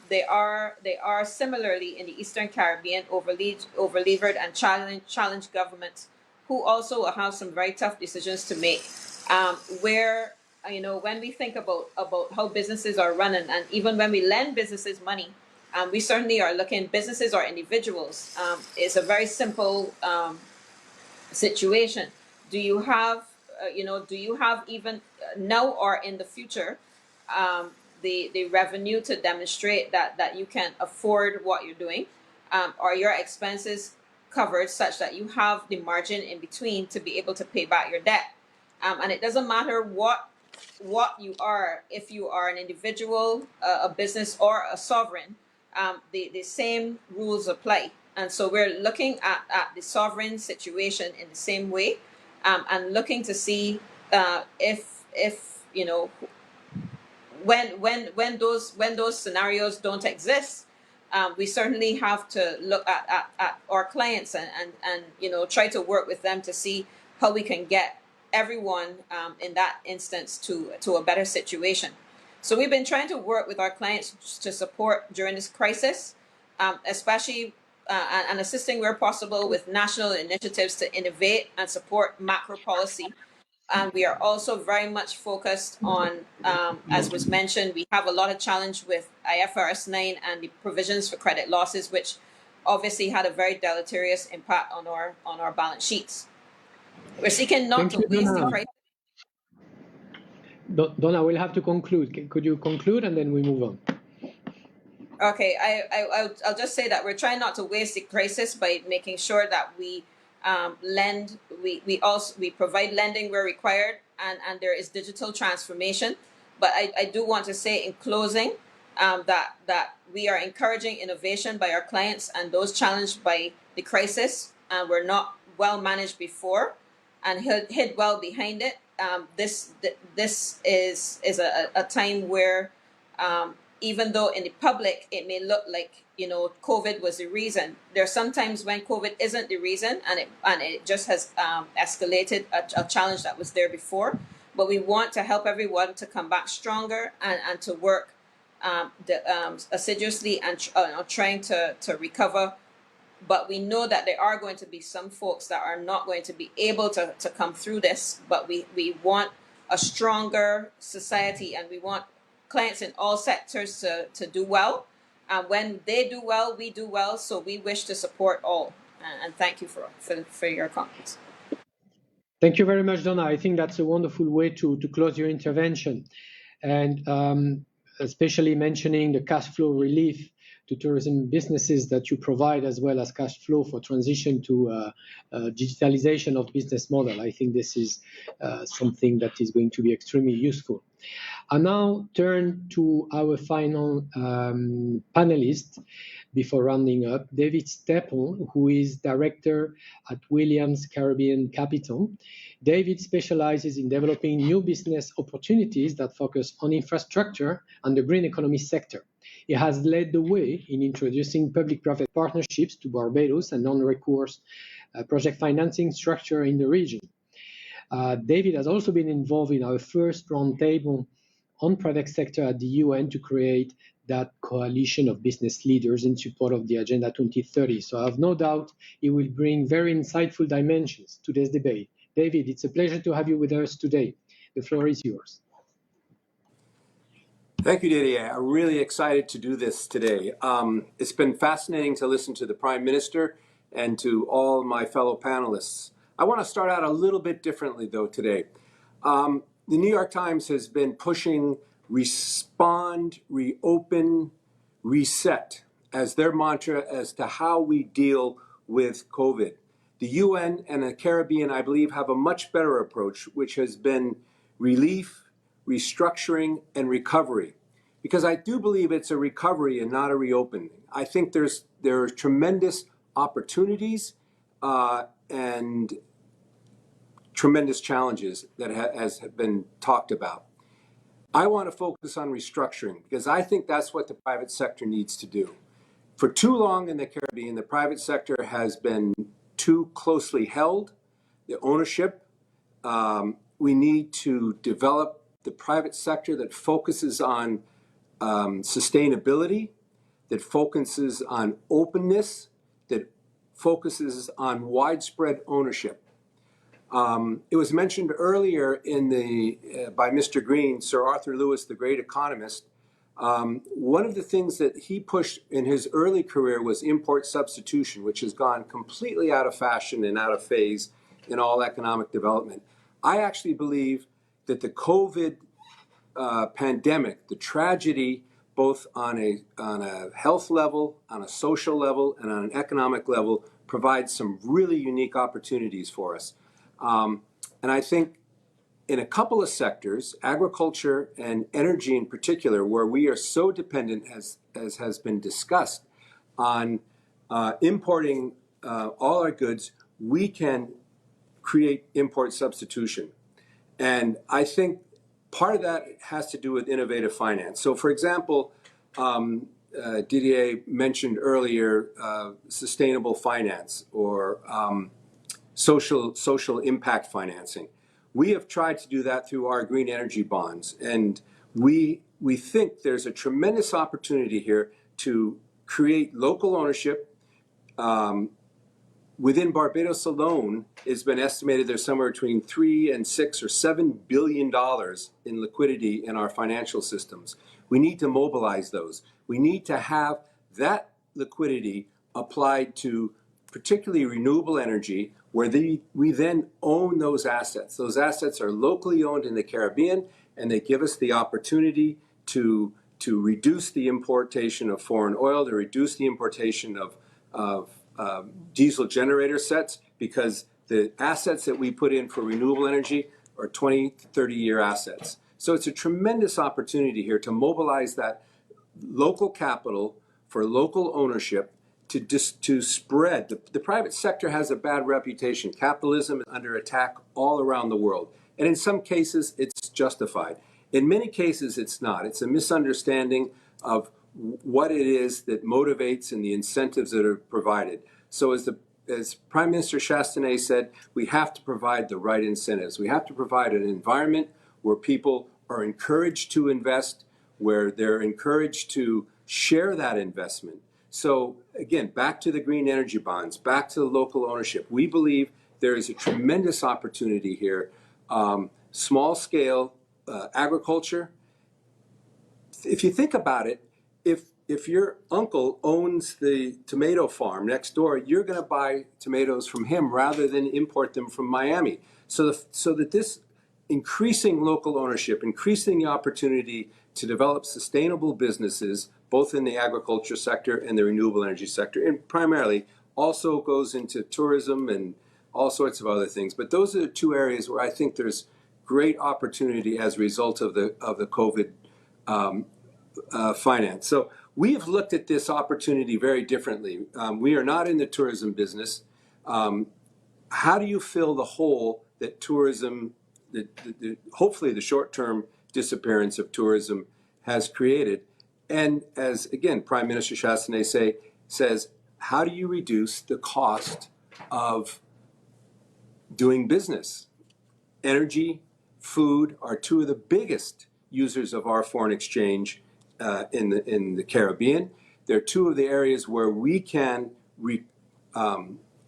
they are similarly in the Eastern Caribbean over-levered and challenged governments who also have some very tough decisions to make. Where when we think about how businesses are run, and even when we lend businesses money, we certainly are looking businesses or individuals. It's a very simple situation. Do you have even now or in the future the revenue to demonstrate that you can afford what you're doing? Are your expenses covered such that you have the margin in between to be able to pay back your debt? And it doesn't matter what you are, if you are an individual, a business, or a sovereign, the same rules apply. And so we're looking at the sovereign situation in the same way, and looking to see if when those scenarios don't exist, we certainly have to look at our clients and try to work with them to see how we can get everyone in that instance to a better situation. So we've been trying to work with our clients to support during this crisis, especially and assisting where possible with national initiatives to innovate and support macro policy. And we are also very much focused on, as was mentioned, we have a lot of challenge with IFRS 9 and the provisions for credit losses, which obviously had a very deleterious impact on our balance sheets. We're seeking not to waste the crisis. Donna, we'll have to conclude. Could you conclude and then we move on? Okay, I'll just say that we're trying not to waste the crisis by making sure that we lend. We provide lending where required, and there is digital transformation. But I do want to say in closing that we are encouraging innovation by our clients and those challenged by the crisis, and were not well managed before and hid well behind it. This is a time where even though in the public it may look like COVID was the reason, there are sometimes when COVID isn't the reason, and it just has escalated a challenge that was there before. But we want to help everyone to come back stronger and to work assiduously and trying to recover. But we know that there are going to be some folks that are not going to be able to come through this. But we want a stronger society, and we want clients in all sectors to do well. And when they do well, we do well. So we wish to support all. And thank you for your comments. Thank you very much, Donna. I think that's a wonderful way to close your intervention. And especially mentioning the cash flow relief to tourism businesses that you provide, as well as cash flow for transition to digitalization of business model. I think this is something that is going to be extremely useful. I now turn to our final panelist before rounding up, David Steppel, who is director at Williams Caribbean Capital. David specializes in developing new business opportunities that focus on infrastructure and the green economy sector. He has led the way in introducing public-private partnerships to Barbados and non-recourse project financing structure in the region. David has also been involved in our first roundtable on private sector at the UN to create that coalition of business leaders in support of the Agenda 2030. So I have no doubt he will bring very insightful dimensions to this debate. David, it's a pleasure to have you with us today. The floor is yours. Thank you, Didier. I'm really excited to do this today. It's been fascinating to listen to the Prime Minister and to all my fellow panelists. I want to start out a little bit differently, though, today. The New York Times has been pushing respond, reopen, reset as their mantra as to how we deal with COVID. The UN and the Caribbean, I believe, have a much better approach, which has been relief, restructuring, and recovery. Because I do believe it's a recovery and not a reopening. I think there are tremendous opportunities and tremendous challenges that has been talked about. I want to focus on restructuring because I think that's what the private sector needs to do. For too long in the Caribbean, the private sector has been too closely held, the ownership. We need to develop the private sector that focuses on sustainability, that focuses on openness, that focuses on widespread ownership. It was mentioned earlier by Mr. Green, Sir Arthur Lewis, the great economist. One of the things that he pushed in his early career was import substitution, which has gone completely out of fashion and out of phase in all economic development. I actually believe that the COVID pandemic, the tragedy, both on a health level, on a social level, and on an economic level, provides some really unique opportunities for us. And I think in a couple of sectors, agriculture and energy in particular, where we are so dependent, as has been discussed, on importing all our goods, we can create import substitution. And I think part of that has to do with innovative finance. So, for example, Didier mentioned earlier sustainable finance or social impact financing. We have tried to do that through our green energy bonds, and we think there's a tremendous opportunity here to create local ownership. Within Barbados alone, it's been estimated there's somewhere between $3 and $6 or $7 billion in liquidity in our financial systems. We need to mobilize those. We need to have that liquidity applied to particularly renewable energy, where we then own those assets. Those assets are locally owned in the Caribbean, and they give us the opportunity to reduce the importation of foreign oil, to reduce the importation of diesel generator sets, because the assets that we put in for renewable energy are 20 to 30-year assets. So it's a tremendous opportunity here to mobilize that local capital for local ownership to spread. The private sector has a bad reputation. Capitalism is under attack all around the world. And in some cases, it's justified. In many cases, it's not. It's a misunderstanding of what it is that motivates and the incentives that are provided. So as Prime Minister Chastanet said, we have to provide the right incentives. We have to provide an environment where people are encouraged to invest, where they're encouraged to share that investment. So again, back to the green energy bonds, back to the local ownership. We believe there is a tremendous opportunity here. Small scale agriculture. If you think about it, if your uncle owns the tomato farm next door, you're going to buy tomatoes from him rather than import them from Miami. So that this increasing local ownership, increasing the opportunity to develop sustainable businesses, both in the agriculture sector and the renewable energy sector, and primarily also goes into tourism and all sorts of other things. But those are the two areas where I think there's great opportunity as a result of the COVID finance. So we've looked at this opportunity very differently. We are not in the tourism business. How do you fill the hole that tourism, hopefully the short-term disappearance of tourism has created? And as, again, Prime Minister Chastanet says, how do you reduce the cost of doing business? Energy, food are two of the biggest users of our foreign exchange in the Caribbean. They're two of the areas where we can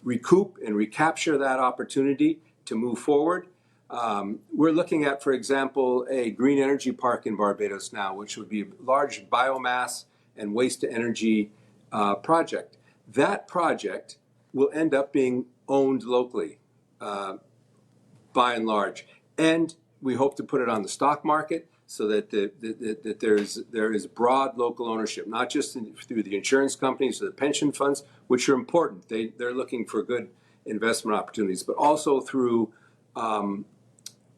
recoup and recapture that opportunity to move forward. We're looking at, for example, a green energy park in Barbados now, which would be a large biomass and waste to energy project. That project will end up being owned locally, by and large. And we hope to put it on the stock market so that there is broad local ownership, not just through the insurance companies or the pension funds, which are important. They're looking for good investment opportunities, but also through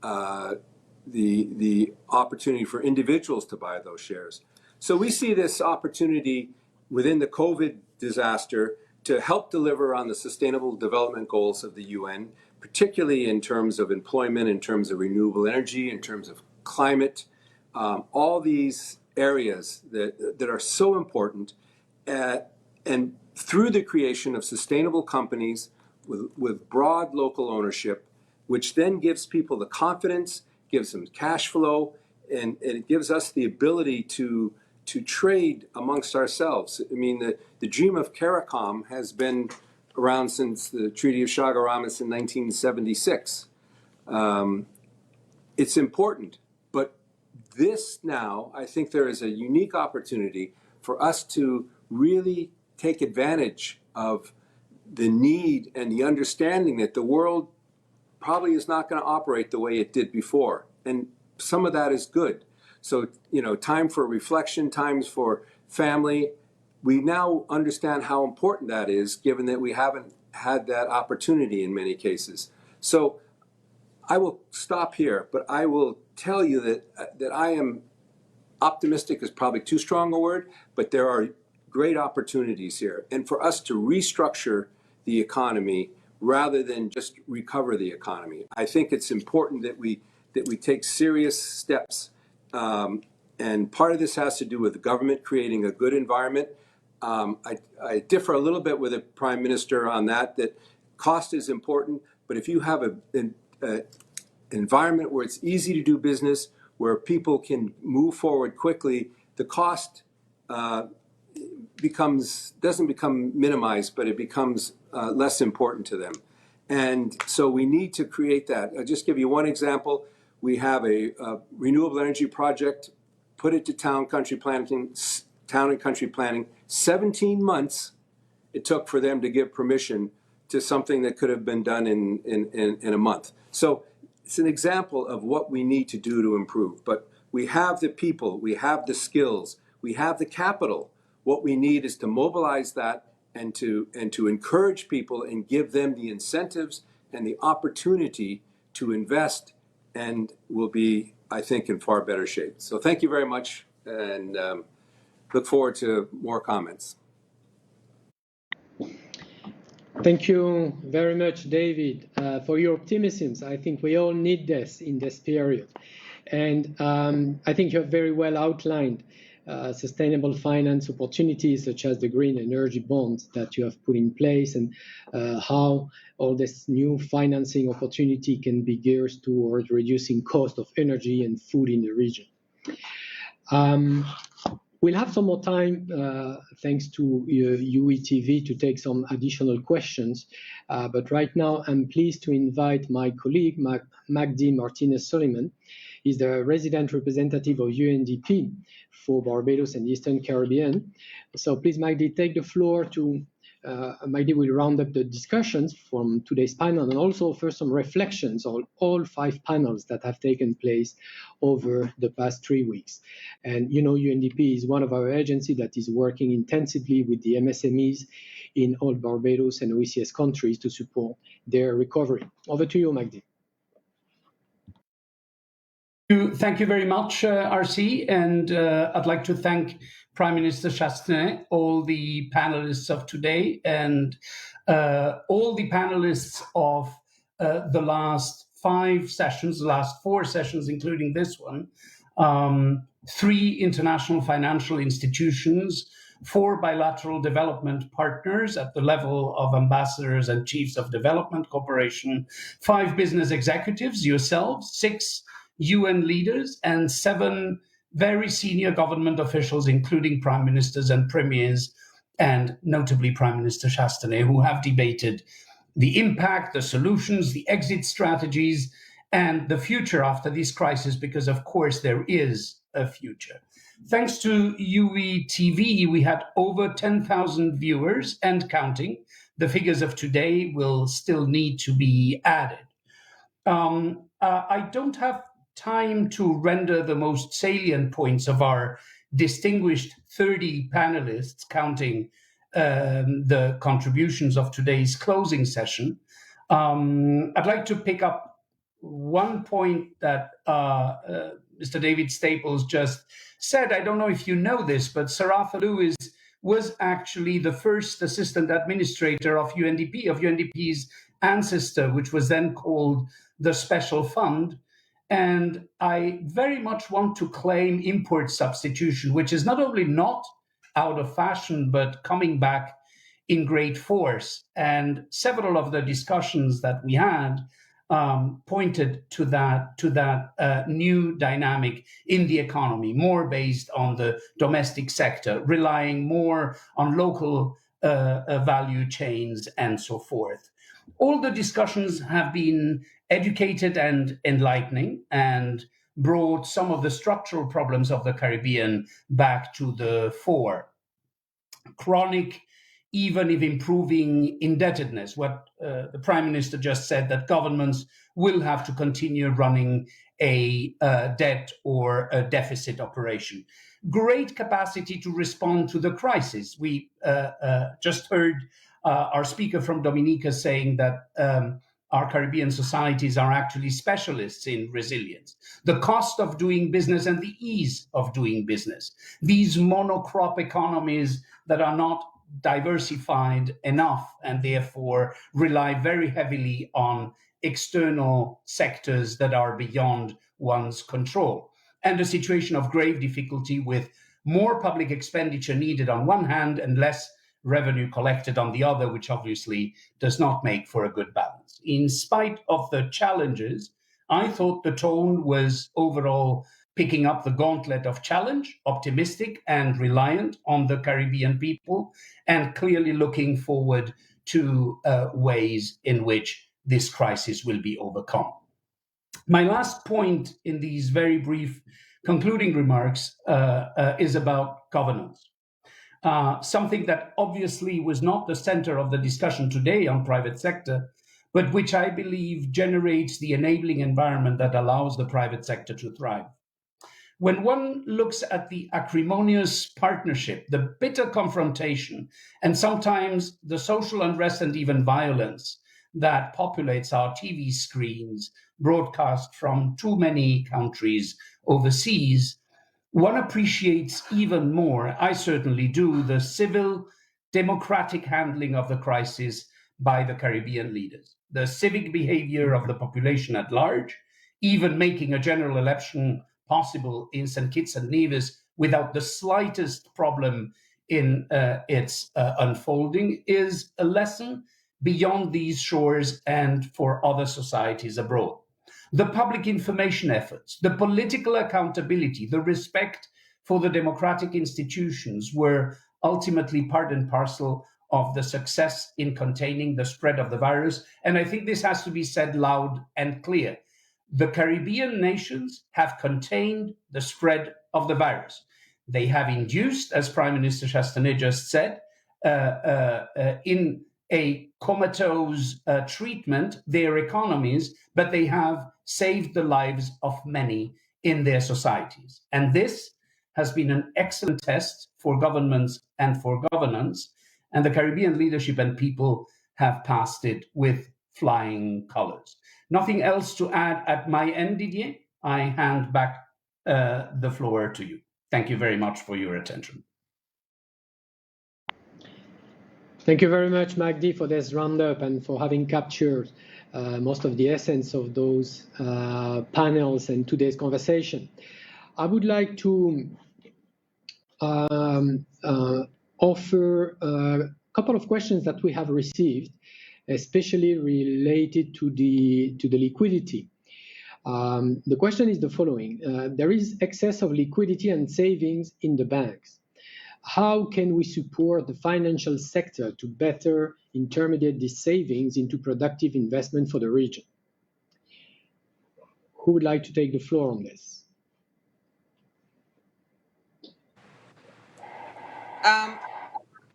the opportunity for individuals to buy those shares. So we see this opportunity within the COVID disaster to help deliver on the Sustainable Development Goals of the UN, particularly in terms of employment, in terms of renewable energy, in terms of climate, all these areas that are so important, and through the creation of sustainable companies with broad local ownership, which then gives people the confidence, gives them cash flow, and it gives us the ability to trade amongst ourselves. I mean, the dream of CARICOM has been around since the Treaty of Chaguaramas in 1976. It's important, but this now, I think there is a unique opportunity for us to really take advantage of the need and the understanding that the world probably is not going to operate the way it did before. And some of that is good. So, time for reflection, times for family. We now understand how important that is, given that we haven't had that opportunity in many cases. So I will stop here, but I will tell you that I am optimistic is probably too strong a word, but there are great opportunities here. And for us to restructure the economy rather than just recover the economy, I think it's important that we take serious steps. And part of this has to do with the government creating a good environment. I differ a little bit with the Prime Minister on that cost is important, but if you have an environment where it's easy to do business, where people can move forward quickly, the cost doesn't become minimized, but it becomes less important to them. And so we need to create that. I'll just give you one example. We have a renewable energy project, put it to town and country planning, 17 months it took for them to give permission to something that could have been done in a month. So it's an example of what we need to do to improve. But we have the people, we have the skills, we have the capital. What we need is to mobilize that and to encourage people and give them the incentives and the opportunity to invest, and we'll be, I think, in far better shape. So thank you very much, and look forward to more comments. Thank you very much, David, for your optimism. I think we all need this in this period. And I think you have very well outlined sustainable finance opportunities such as the green energy bonds that you have put in place, and how all this new financing opportunity can be geared towards reducing cost of energy and food in the region. We'll have some more time, thanks to UETV, to take some additional questions. But right now, I'm pleased to invite my colleague, Magdi Martinez-Soliman. He's the resident representative of UNDP for Barbados and the Eastern Caribbean. So please, Magdi, take the floor to Magdi will round up the discussions from today's panel and also offer some reflections on all 5 panels that have taken place over the past 3 weeks. And UNDP is one of our agencies that is working intensively with the MSMEs in all Barbados and OECS countries to support their recovery. Over to you, Magdi. Thank you very much, RC, and I'd like to thank Prime Minister Chastanet, all the panelists of today, and all the panelists of the last 5 sessions, the last 4 sessions, including this one, 3 international financial institutions, 4 bilateral development partners at the level of ambassadors and chiefs of development cooperation, 5 business executives, yourselves, 6 UN leaders, and 7 very senior government officials, including prime ministers and premiers, and notably Prime Minister Chastanet, who have debated the impact, the solutions, the exit strategies, and the future after this crisis, because of course there is a future. Thanks to UE TV, we had over 10,000 viewers and counting. The figures of today will still need to be added. I don't have time to render the most salient points of our distinguished 30 panelists, counting the contributions of today's closing session. I'd like to pick up one point that Mr. David Staples just said. I don't know if you know this, but Saratha Lewis was actually the first assistant administrator of UNDP's ancestor, which was then called the Special Fund. And I very much want to claim import substitution, which is not only not out of fashion, but coming back in great force. And several of the discussions that we had pointed to that new dynamic in the economy, more based on the domestic sector, relying more on local value chains and so forth. All the discussions have been educated and enlightening and brought some of the structural problems of the Caribbean back to the fore. Chronic, even if improving indebtedness, what the Prime Minister just said, that governments will have to continue running a debt or a deficit operation. Great capacity to respond to the crisis. We just heard our speaker from Dominica saying that our Caribbean societies are actually specialists in resilience. The cost of doing business and the ease of doing business. These monocrop economies that are not diversified enough and therefore rely very heavily on external sectors that are beyond one's control. And a situation of grave difficulty with more public expenditure needed on one hand and less revenue collected on the other, which obviously does not make for a good balance. In spite of the challenges, I thought the tone was overall picking up the gauntlet of challenge, optimistic and reliant on the Caribbean people, and clearly looking forward to ways in which this crisis will be overcome. My last point in these very brief concluding remarks is about governance. Something that obviously was not the center of the discussion today on private sector, but which I believe generates the enabling environment that allows the private sector to thrive. When one looks at the acrimonious partnership, the bitter confrontation, and sometimes the social unrest and even violence that populates our TV screens, broadcast from too many countries overseas, one appreciates even more, I certainly do, the civil, democratic handling of the crisis by the Caribbean leaders, the civic behavior of the population at large, even making a general election possible in St. Kitts and Nevis without the slightest problem in its unfolding, is a lesson beyond these shores and for other societies abroad. The public information efforts, the political accountability, the respect for the democratic institutions were ultimately part and parcel of the success in containing the spread of the virus. And I think this has to be said loud and clear. The Caribbean nations have contained the spread of the virus. They have induced, as Prime Minister Chastanet just said, in a comatose treatment, their economies, but they have saved the lives of many in their societies. And this has been an excellent test for governments and for governance, and the Caribbean leadership and people have passed it with flying colors. Nothing else to add at my end, Didier. I hand back the floor to you. Thank you very much for your attention. Thank you very much, Magdi, for this roundup and for having captured most of the essence of those panels and today's conversation. I would like to offer a couple of questions that we have received, especially related to the liquidity. The question is the following. There is excess of liquidity and savings in the banks. How can we support the financial sector to better intermediate these savings into productive investment for the region? Who would like to take the floor on this?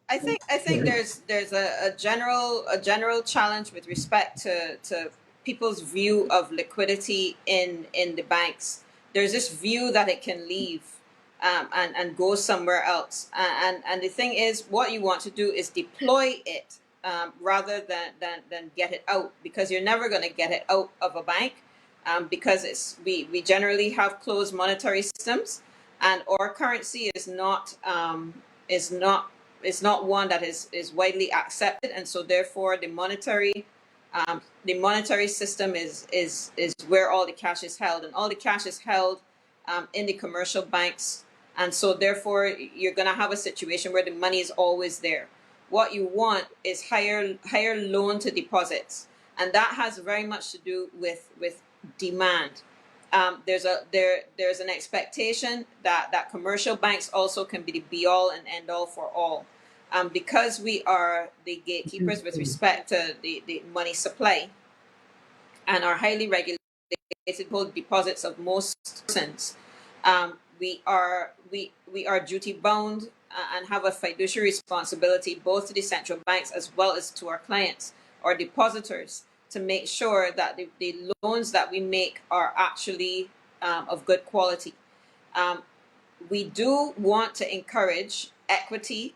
I think there's a general challenge with respect to people's view of liquidity in the banks. There's this view that it can leave and go somewhere else. And the thing is, what you want to do is deploy it rather than get it out, because you're never going to get it out of a bank, because we generally have closed monetary systems, and our currency is not one that is widely accepted, and so therefore the monetary system is where all the cash is held, and all the cash is held in the commercial banks, and so therefore you're going to have a situation where the money is always there. What you want is higher loan to deposits, and that has very much to do with demand. There's an expectation that commercial banks also can be the be all and end all for all, because we are the gatekeepers with respect to the money supply, and are highly regulated, hold deposits of most persons. We are duty bound and have a fiduciary responsibility both to the central banks as well as to our clients or depositors, to make sure that the loans that we make are actually of good quality. We do want to encourage equity,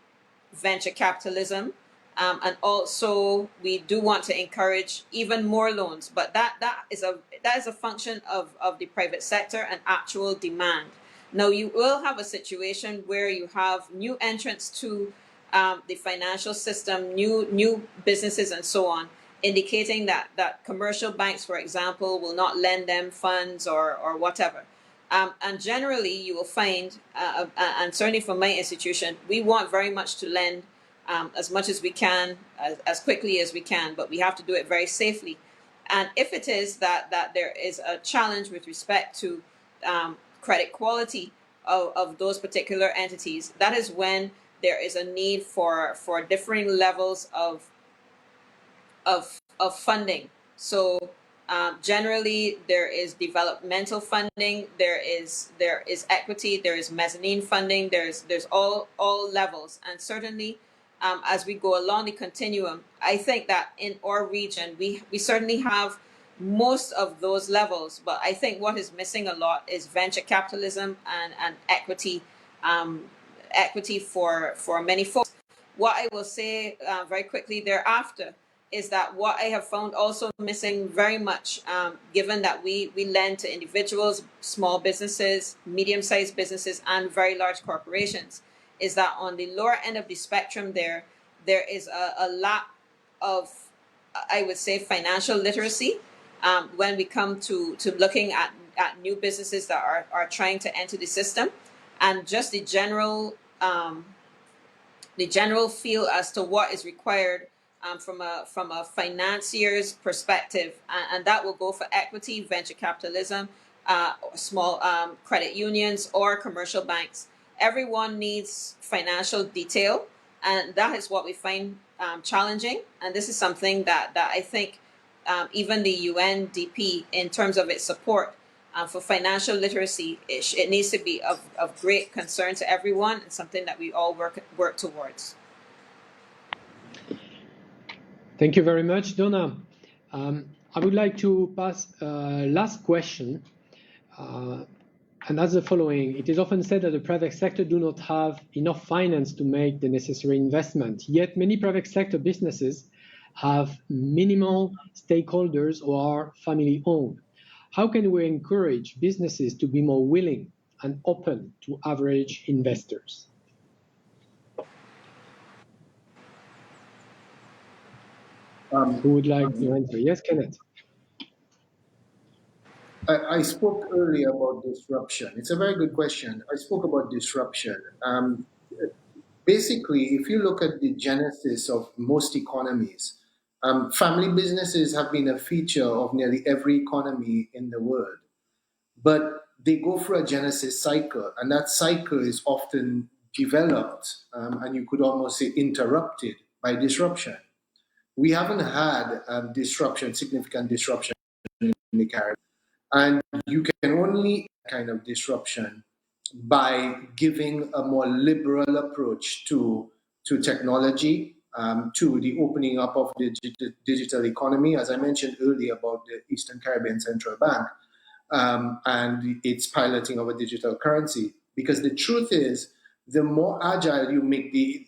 venture capitalism, and also we do want to encourage even more loans. But that is a function of the private sector and actual demand. Now, you will have a situation where you have new entrants to the financial system, new businesses and so on, indicating that commercial banks, for example, will not lend them funds or whatever. And generally, you will find, and certainly for my institution, we want very much to lend as much as we can, as quickly as we can, but we have to do it very safely. And if it is that there is a challenge with respect to credit quality of those particular entities, that is when there is a need for differing levels of funding. So generally, there is developmental funding, there is equity, there is mezzanine funding, there's all levels, and certainly as we go along the continuum, I think that in our region we certainly have most of those levels, but I think what is missing a lot is venture capitalism and equity, equity for many folks. What I will say very quickly thereafter is that what I have found also missing very much, given that we lend to individuals, small businesses, medium-sized businesses, and very large corporations, is that on the lower end of the spectrum there is a lack of, I would say, financial literacy when we come to looking at new businesses that are trying to enter the system, and just the general feel as to what is required from a financier's perspective, and that will go for equity, venture capitalism, small credit unions, or commercial banks. Everyone needs financial detail, and that is what we find challenging. And this is something that I think even the UNDP, in terms of its support for financial literacy, it needs to be of great concern to everyone, and something that we all work towards. Thank you very much, Donna. I would like to pass last question, and that's the following. It is often said that the private sector do not have enough finance to make the necessary investment, yet many private sector businesses have minimal stakeholders or are family owned. How can we encourage businesses to be more willing and open to average investors? Who would like to answer? Yes, Kenneth. I spoke earlier about disruption. It's a very good question. I spoke about disruption. Basically, if you look at the genesis of most economies, family businesses have been a feature of nearly every economy in the world. But they go through a genesis cycle, and that cycle is often developed, and you could almost say interrupted by disruption. We haven't had significant disruption in the Caribbean. And you can only kind of disruption by giving a more liberal approach to technology, to the opening up of the digital economy, as I mentioned earlier about the Eastern Caribbean Central Bank, and its piloting of a digital currency. Because the truth is, the more agile you make the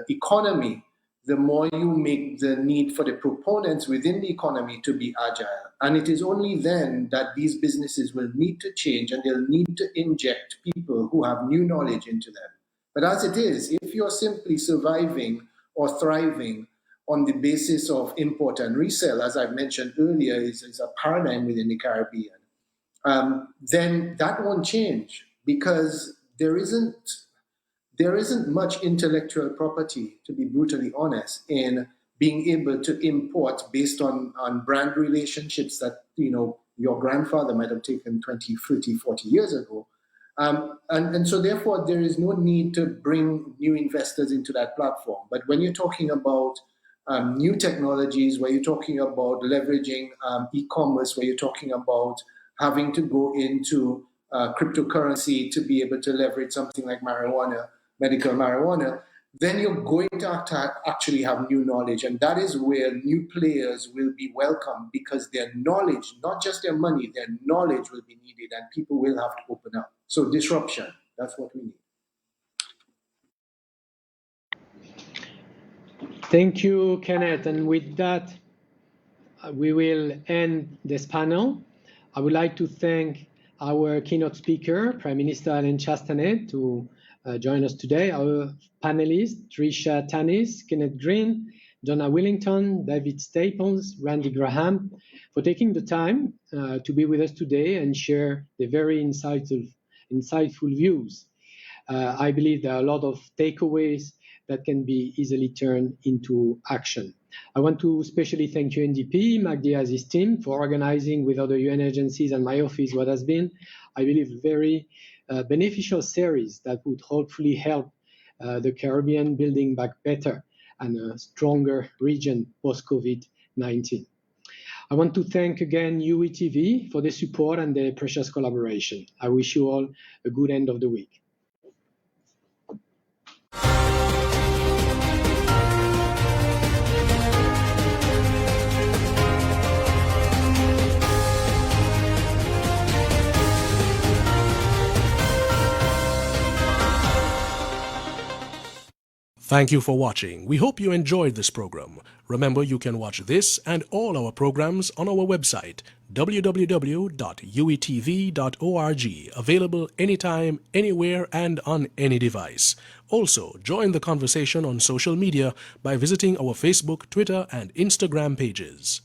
economy, the more you make the need for the proponents within the economy to be agile. And it is only then that these businesses will need to change and they'll need to inject people who have new knowledge into them. But as it is, if you're simply surviving or thriving on the basis of import and resale, as I mentioned earlier, is a paradigm within the Caribbean, then that won't change because there isn't much intellectual property, to be brutally honest, in being able to import based on brand relationships that your grandfather might have taken 20, 30, 40 years ago. And so therefore there is no need to bring new investors into that platform. But when you're talking about new technologies, where you're talking about leveraging e-commerce, where you're talking about having to go into cryptocurrency to be able to leverage something like marijuana, medical marijuana, then you're going to actually have new knowledge. And that is where new players will be welcome, because their knowledge, not just their money, their knowledge will be needed and people will have to open up. So disruption, that's what we need. Thank you, Kenneth. And with that, we will end this panel. I would like to thank our keynote speaker, Prime Minister Alain Chastanet, to join us today, our panelists, Trisha Tanis, Kenneth Green, Donna Willington, David Staples, Randy Graham, for taking the time to be with us today and share the very insightful views. I believe there are a lot of takeaways that can be easily turned into action. I want to especially thank UNDP, Magdi Aziz's team, for organizing with other UN agencies and my office what has been, I believe, very beneficial series that would hopefully help the Caribbean building back better and a stronger region post-COVID-19. I want to thank again UETV for the support and the precious collaboration. I wish you all a good end of the week. Thank you for watching. We hope you enjoyed this program. Remember, you can watch this and all our programs on our website, www.uitv.org, available anytime, anywhere, and on any device. Also, join the conversation on social media by visiting our Facebook, Twitter, and Instagram pages.